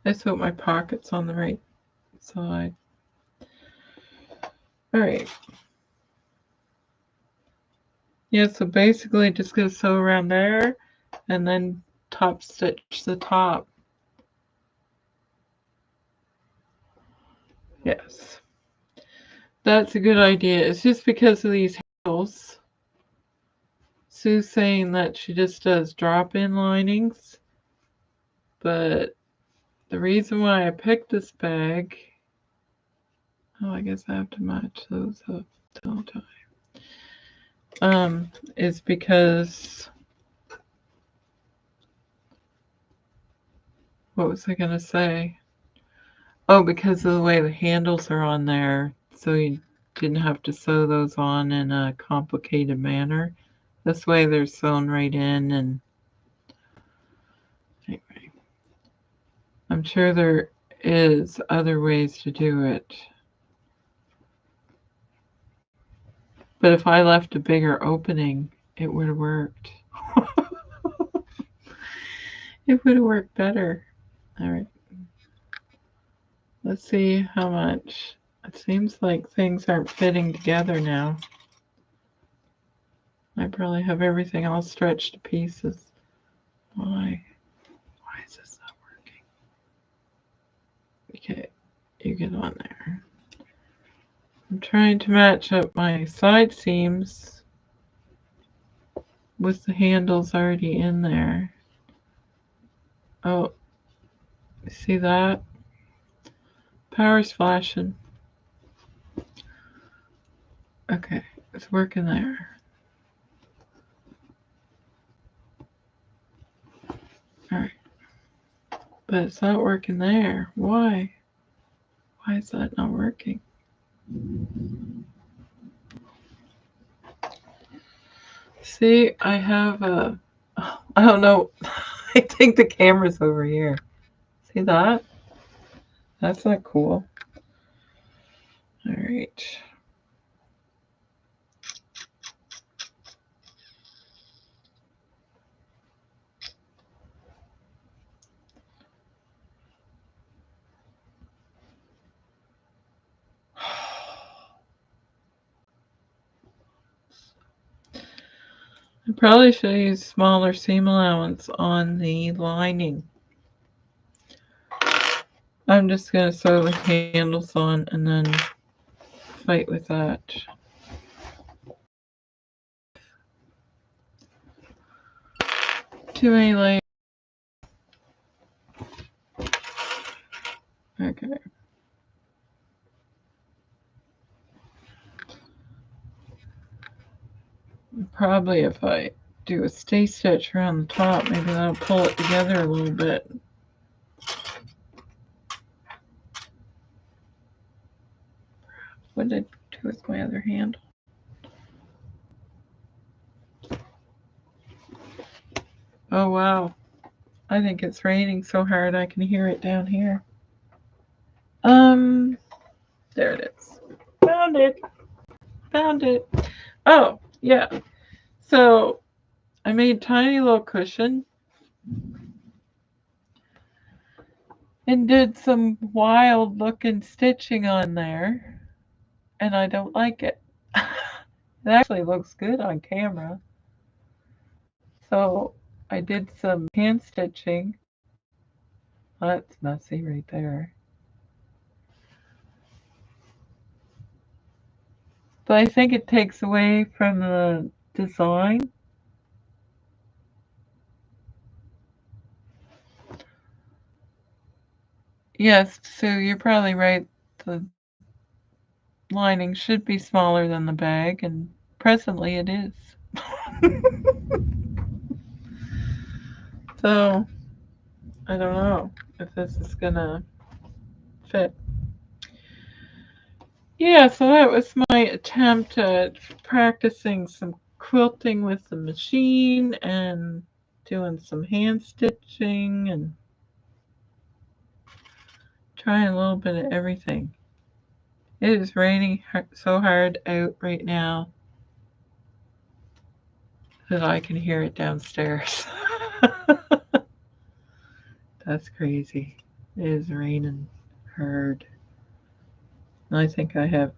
Let's hope my pocket's on the right side. All right. Yeah, so basically just gonna sew around there and then top stitch the top. Yes. That's a good idea. It's just because of these handles. Sue's saying that she just does drop-in linings, but the reason why I picked this bag, oh, I guess I have to match those up all the time, is because, what was I gonna say? Oh, because of the way the handles are on there, so you didn't have to sew those on in a complicated manner. This way they're sewn right in, and anyway, I'm sure there is other ways to do it. But if I left a bigger opening, it would have worked. It would have worked better. All right. Let's see how much. It seems like things aren't fitting together now. I probably have everything all stretched to pieces. Why? Why is this not working? Okay, you get on there. I'm trying to match up my side seams with the handles already in there. Oh, see that? Power's flashing. Okay, it's working there. Alright. But it's not working there. Why? Why is that not working? See, I have a... I don't know. I think the camera's over here. See that? That's not cool. Alright. I probably should use smaller seam allowance on the lining. I'm just going to sew the handles on and then fight with that. Too many layers. Okay. Probably if I do a stay stitch around the top, maybe that'll pull it together a little bit. What did I do with my other hand? Oh wow. I think it's raining so hard I can hear it down here. There it is. Found it. Found it. Oh, yeah. So I made tiny little cushion and did some wild looking stitching on there, and I don't like it. It actually looks good on camera. So I did some hand stitching. That's messy right there. But I think it takes away from the design. Yes, Sue, you're probably right. The lining should be smaller than the bag, and presently it is. So, I don't know if this is gonna fit. Yeah, so that was my attempt at practicing some quilting with the machine and doing some hand stitching and trying a little bit of everything. It is raining so hard out right now that I can hear it downstairs. That's crazy. It is raining hard. I think I have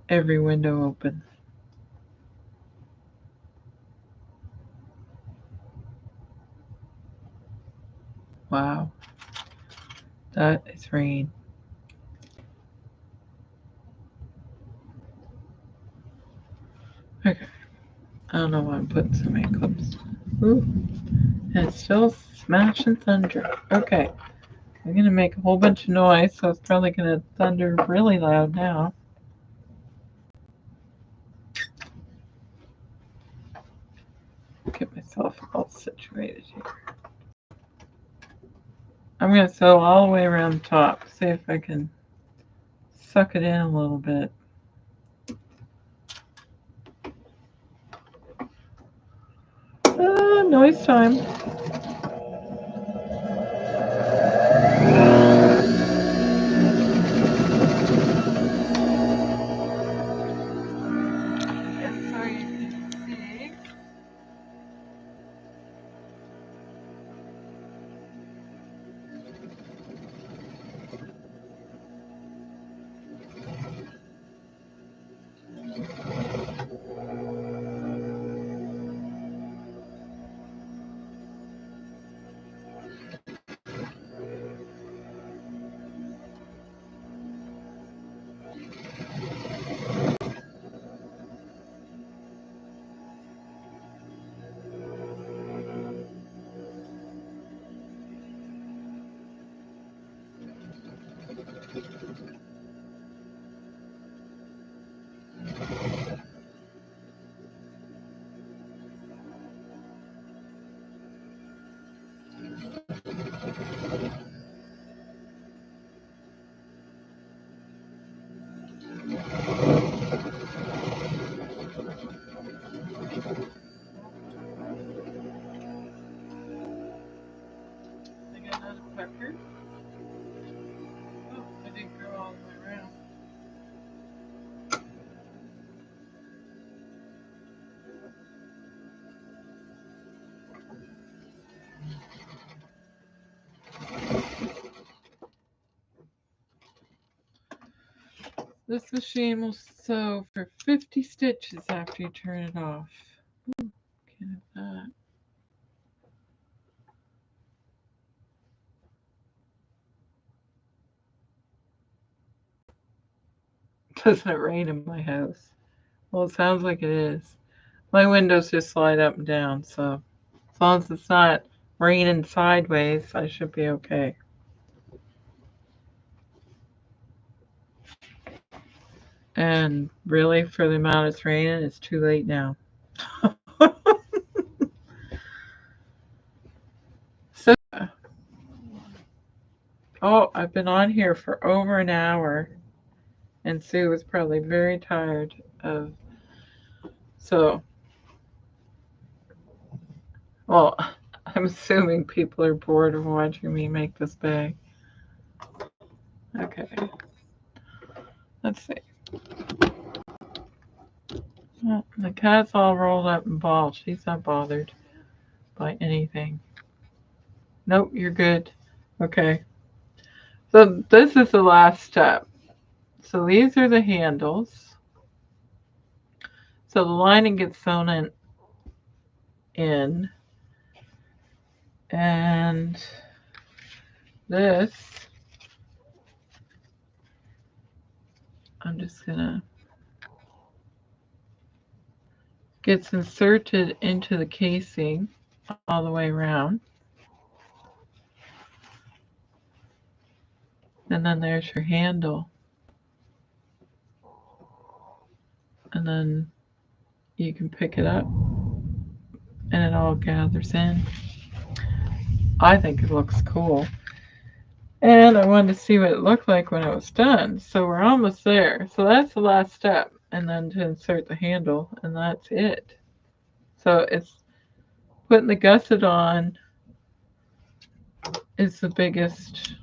every window open. Wow. That is rain. Okay. I don't know why I'm putting so many clips. Ooh. And it's still smashing thunder. Okay. I'm going to make a whole bunch of noise, so it's probably going to thunder really loud now. Get myself all situated here. I'm going to sew all the way around the top. See if I can suck it in a little bit. Noise time. Pepper. Oh, I didn't go all the way around. This machine will sew for 50 stitches after you turn it off. Ooh, can't have that. Doesn't it rain in my house? Well, it sounds like it is. My windows just slide up and down, so as long as it's not raining sideways, I should be okay. And really, for the amount it's raining, it's too late now. So, oh, I've been on here for over an hour, and Sue was probably very tired of. So, well, I'm assuming people are bored of watching me make this bag. Okay. Let's see. Well, the cat's all rolled up in balls. She's not bothered by anything. Nope, you're good. Okay. So this is the last step. So these are the handles. So the lining gets sewn in. And this, I'm just gonna, gets inserted into the casing all the way around. And then there's your handle. And then you can pick it up and it all gathers in. I think it looks cool. And I wanted to see what it looked like when it was done. So we're almost there. So that's the last step. And then to insert the handle, and that's it. So it's putting the gusset on is the biggest,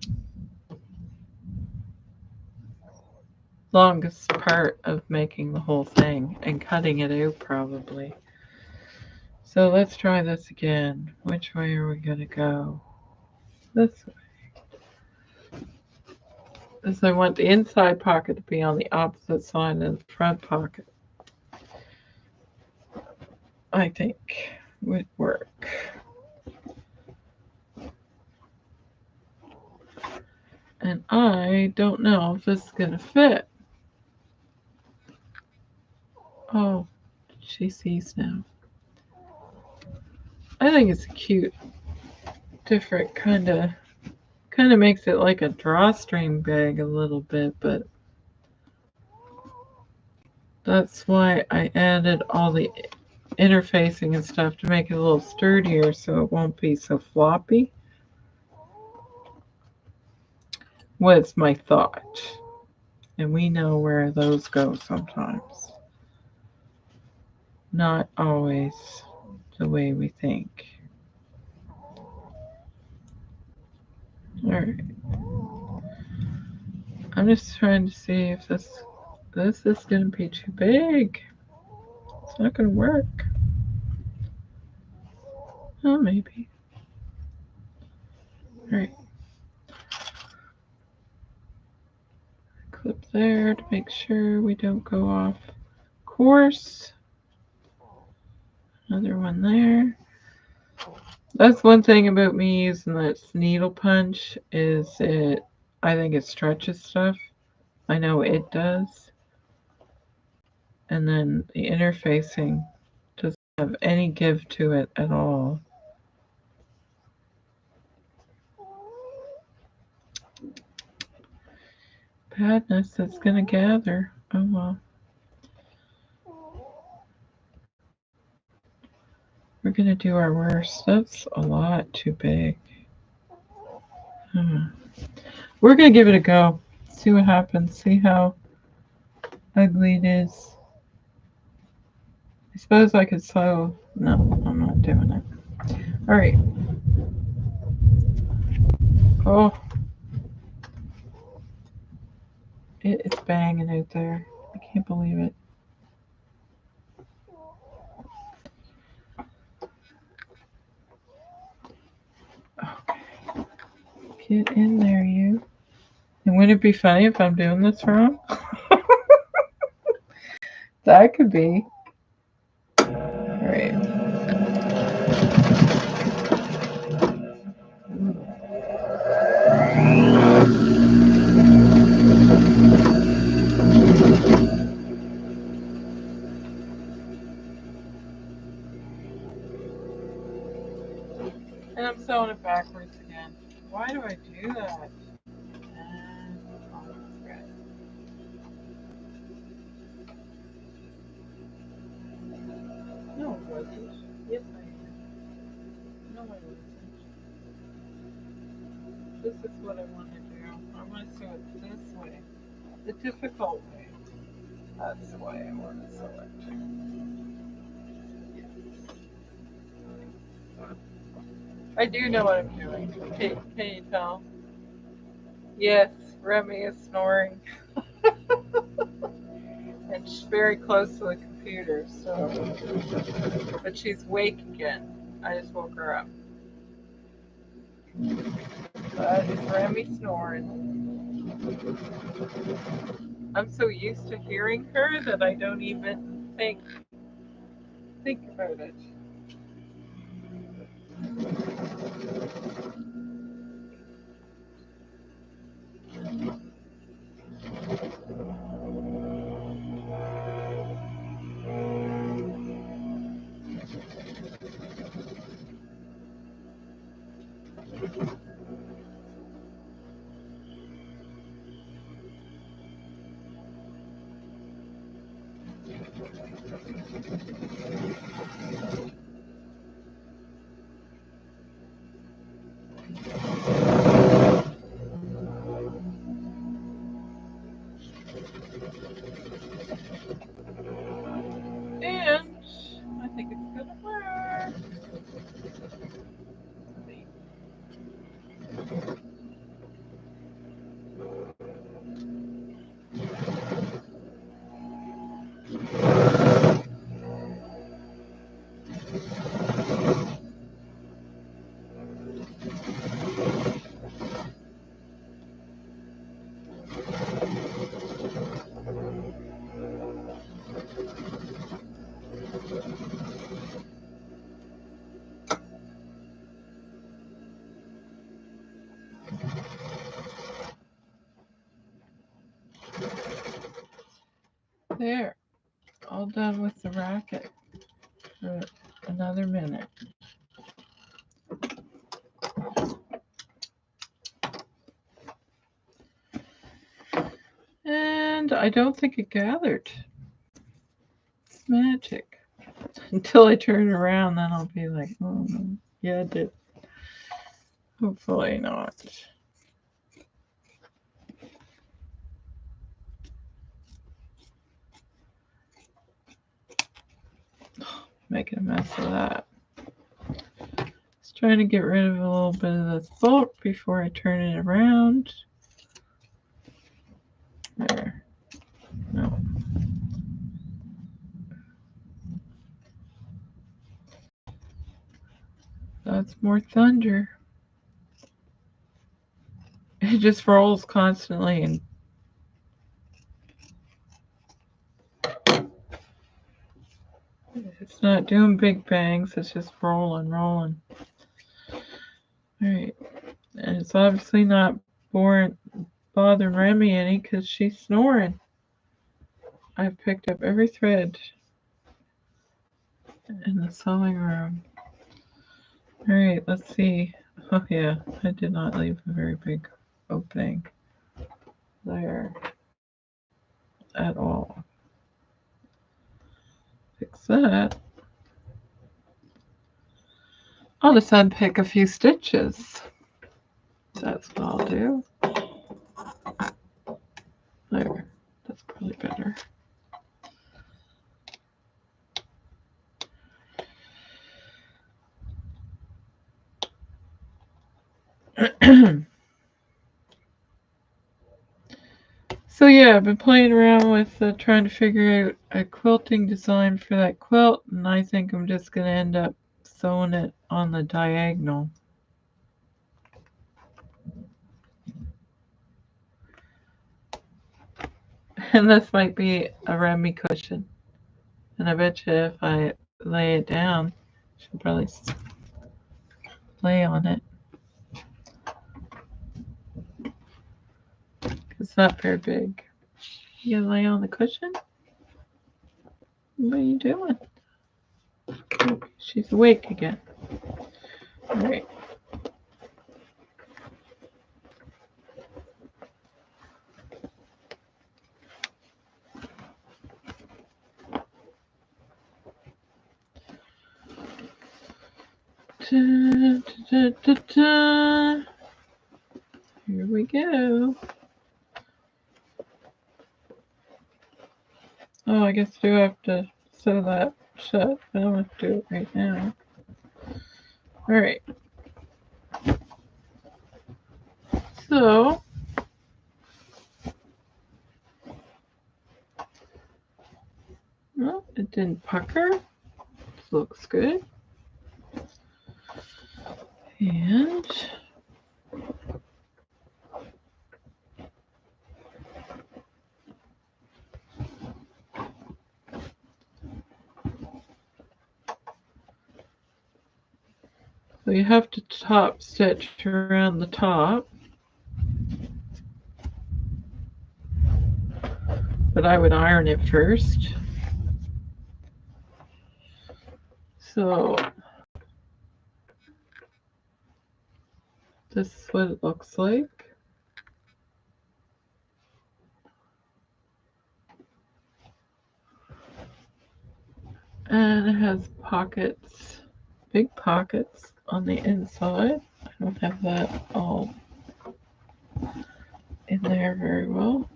longest part of making the whole thing, and cutting it out probably. So let's try this again. Which way are we going to go? This way. is I want the inside pocket to be on the opposite side of the front pocket. I think would work. And I don't know if this is going to fit. Oh, she sees now. I think it's a cute, different kind of makes it like a drawstring bag a little bit, but that's why I added all the interfacing and stuff to make it a little sturdier so it won't be so floppy. Was my thought. And we know where those go sometimes. Not always the way we think. Alright. I'm just trying to see if this is going to be too big. It's not going to work. Oh, maybe. Alright. Clip there to make sure we don't go off course. Another one there. That's one thing about me using this needle punch is I think it stretches stuff. I know it does. And then the interfacing doesn't have any give to it at all. Badness that's going to gather. Oh well. We're going to do our worst. That's a lot too big. We're going to give it a go. See what happens. See how ugly it is. I suppose I could sew. No, I'm not doing it. Alright. Oh. It's banging out there. I can't believe it. Okay. Get in there, you. And wouldn't it be funny if I'm doing this wrong? That could be. Alright. And I'm sewing it backwards again. Why do I do that? No, it wasn't. Yes, I am. No, I wasn't. This is what I want to do. I want to sew it this way. The difficult way. That's the way I want to sew it. Yes. I do know what I'm doing. Can you tell? Yes, Remy is snoring. And she's very close to the computer, so. But she's awake again. I just woke her up. That is Remy snoring. I'm so used to hearing her that I don't even think about it. And I think it's gonna work. There, all done with the racket for another minute. And I don't think it gathered. It's magic. Until I turn it around, then I'll be like, oh, yeah, it did. Hopefully not. Making a mess of that. Just trying to get rid of a little bit of this bolt before I turn it around. There. No. That's more thunder. It just rolls constantly and it's not doing big bangs, it's just rolling. Alright. And it's obviously not bothering Remy any because she's snoring. I've picked up every thread in the sewing room. Alright, let's see. Oh yeah, I did not leave a very big opening there at all. Fix that. I'll just unpick a few stitches. That's what I'll do. There, that's probably better. So yeah, I've been playing around with trying to figure out a quilting design for that quilt, and I think I'm just going to end up sewing it on the diagonal. And this might be a Remy cushion. And I bet you if I lay it down, she'll probably lay on it. It's not very big. You gonna lay on the cushion? What are you doing? Oh, she's awake again. All right. Da, da, da, da. Here we go. Oh, I guess I do have to sew that shut, but I don't have to do it right now. Alright. So, well, it didn't pucker. This looks good. And so you have to top stitch around the top. But I would iron it first. So this is what it looks like. And it has pockets, big pockets on the inside. I don't have that all in there very well.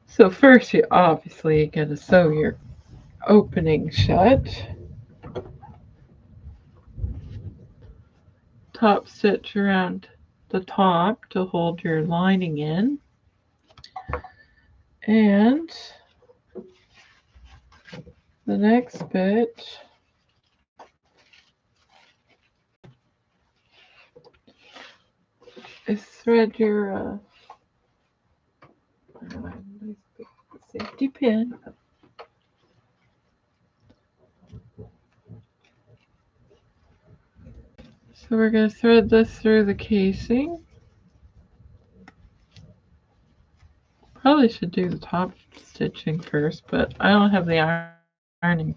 So first you obviously got to sew your opening shut. Top stitch around the top to hold your lining in. And the next bit is thread your Safety pin. So we're going to thread this through the casing. Probably should do the top stitching first, but I don't have the iron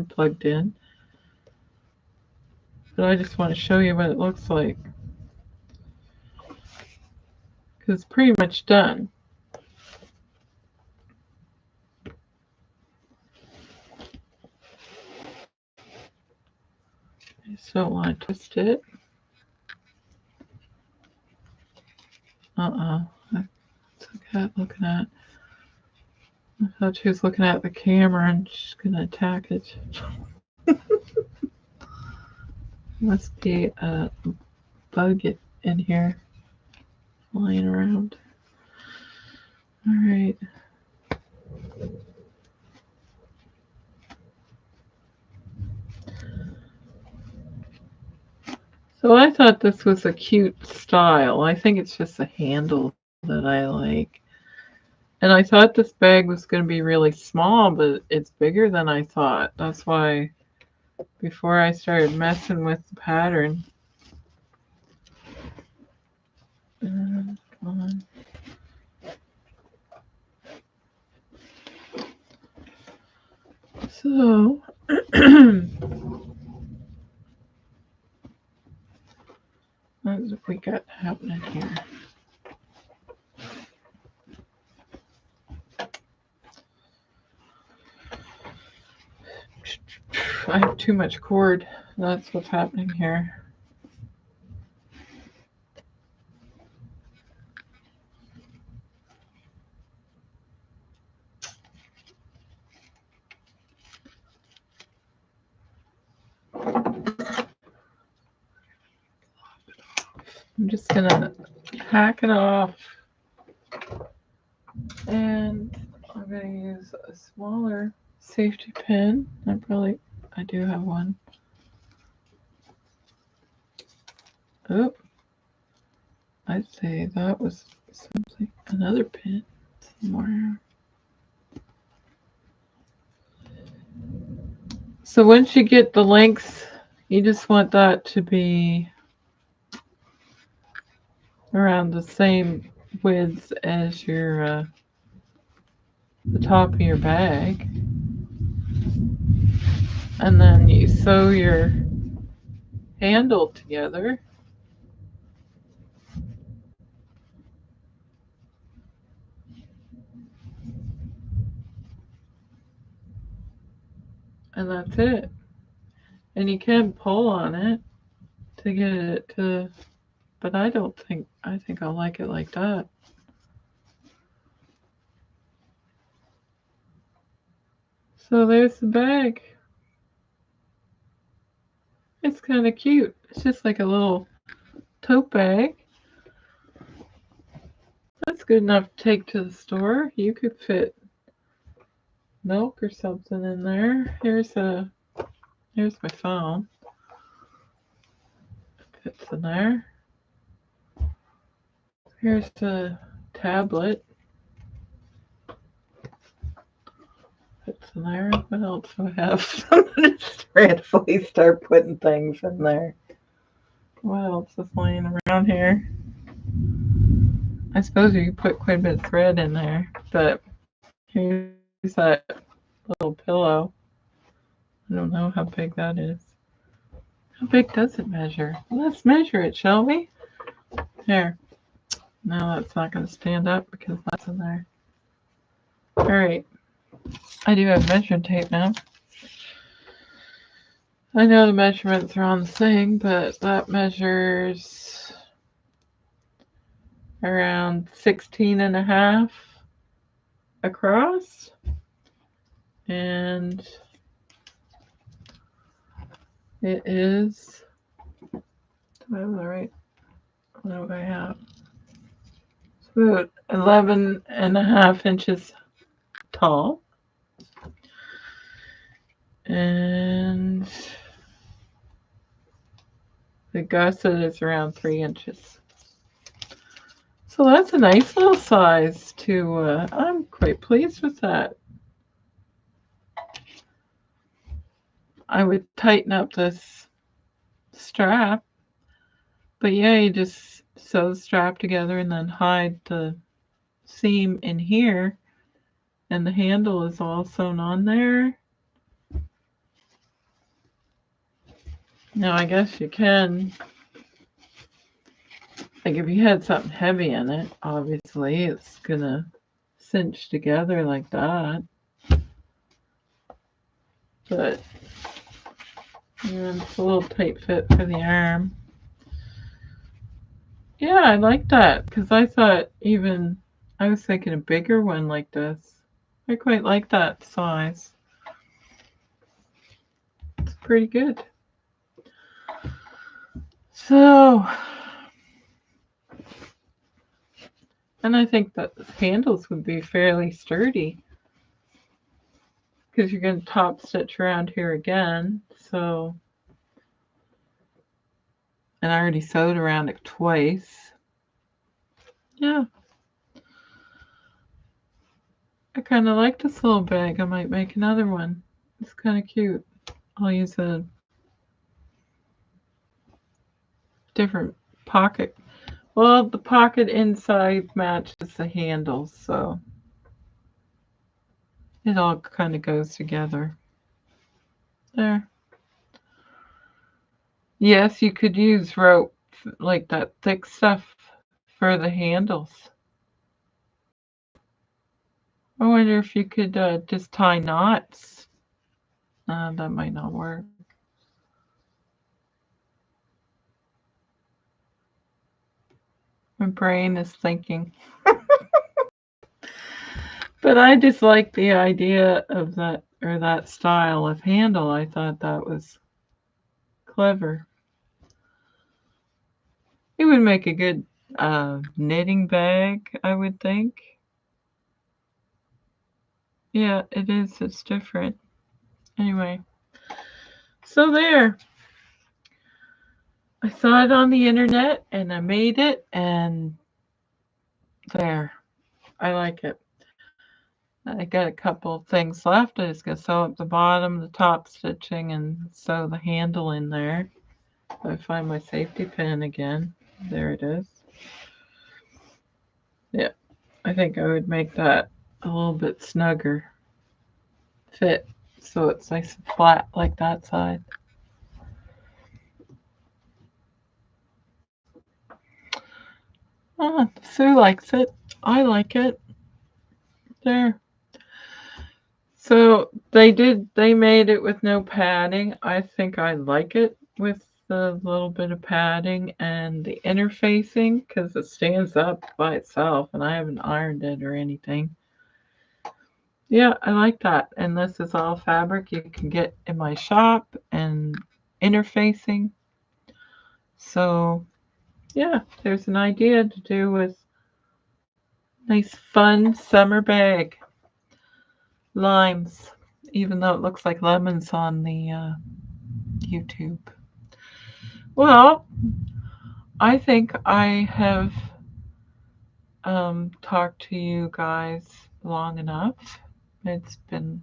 plugged in. But I just want to show you what it looks like, because it's pretty much done. I just don't want to twist it. What's the cat looking at? I thought she was looking at the camera and she's going to attack it. Must be a bug in here lying around. All right. So I thought this was a cute style. I think it's just a handle that I like. And I thought this bag was going to be really small, but it's bigger than I thought. That's why before I started messing with the pattern. Come on. So, what we got happening here? I have too much cord. That's what's happening here. I'm just gonna hack it off, and I'm gonna use a smaller safety pin. I do have one. Oh, I'd say that was something, another pin somewhere. So once you get the length, you just want that to be around the same width as your the top of your bag, and then you sew your handle together. And that's it. And you can pull on it to get it to, but I think I'll like it like that. So there's the bag. It's kind of cute. It's just like a little tote bag. That's good enough to take to the store. You could fit milk or something in there. Here's my phone. It fits in there. Here's the tablet. Fits in there. What else do I have? I'm gonna just randomly start putting things in there. What else is laying around here? I suppose you could put quite a bit of thread in there, but here's that little pillow. I don't know how big that is. How big does it measure? Let's measure it, shall we? There. No, that's not going to stand up because that's in there. All right. I do have measuring tape now. I know the measurements are on the thing, but that measures around 16.5 across. And it is, do I have the right, what do I have? It's about 11.5 inches tall. And the gusset is around 3 inches. So that's a nice little size to, I'm quite pleased with that. I would tighten up this strap, but yeah, you just sew the strap together and then hide the seam in here, and the handle is all sewn on there. Now I guess you can, like if you had something heavy in it, obviously it's gonna cinch together like that. But yeah, it's a little tight fit for the arm. Yeah, I like that because I thought I was thinking a bigger one like this. I quite like that size. It's pretty good. So, and I think that the handles would be fairly sturdy because you're going to top stitch around here again. So, and I already sewed around it twice. Yeah. I kind of like this little bag. I might make another one. It's kind of cute. I'll use a different pocket. Well, the pocket inside matches the handles, so it all kind of goes together. There. Yes, you could use rope, like that thick stuff, for the handles. I wonder if you could just tie knots. That might not work. My brain is thinking. But I just like the idea of that, or that style of handle. I thought that was clever. It would make a good knitting bag, I would think. Yeah, it is. It's different. Anyway, so there. I saw it on the internet and I made it, and there. I like it. I got a couple of things left. I just got to sew up the bottom, the top stitching, and sew the handle in there. I find my safety pin again. There it is. Yeah, I think I would make that a little bit snugger fit so it's nice and flat like that side. Sue likes it. I like it. There. So they made it with no padding. I think I like it with the little bit of padding and the interfacing because it stands up by itself and I haven't ironed it or anything. Yeah, I like that. And this is all fabric you can get in my shop and interfacing. So yeah, there's an idea to do with nice fun summer bag. Limes, even though it looks like lemons on the YouTube. Well, I think I have talked to you guys long enough. It's been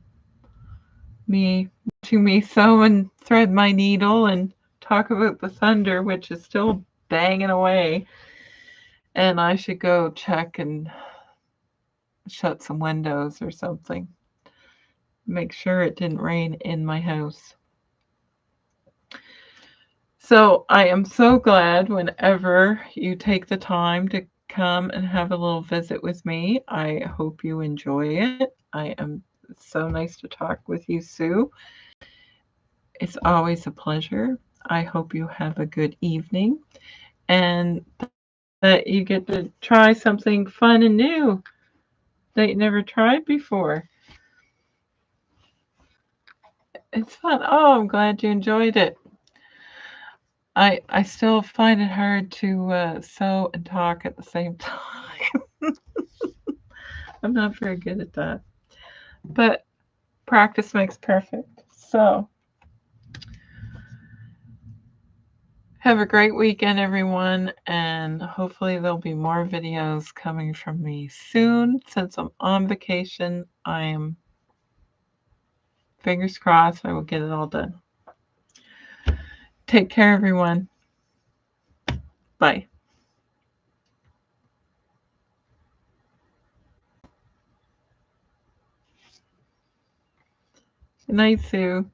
me watching me sew and thread my needle and talk about the thunder, which is still banging away. And I should go check and shut some windows or something. Make sure it didn't rain in my house. So I am so glad whenever you take the time to come and have a little visit with me. I hope you enjoy it. It's so nice to talk with you, Sue. It's always a pleasure. I hope you have a good evening and that you get to try something fun and new that you never tried before. It's fun. Oh, I'm glad you enjoyed it. I still find it hard to sew and talk at the same time. I'm not very good at that. But practice makes perfect. So Have a great weekend, everyone, and hopefully there'll be more videos coming from me soon. Since I'm on vacation, I am, fingers crossed, I will get it all done. Take care, everyone. Bye. Good night, Sue.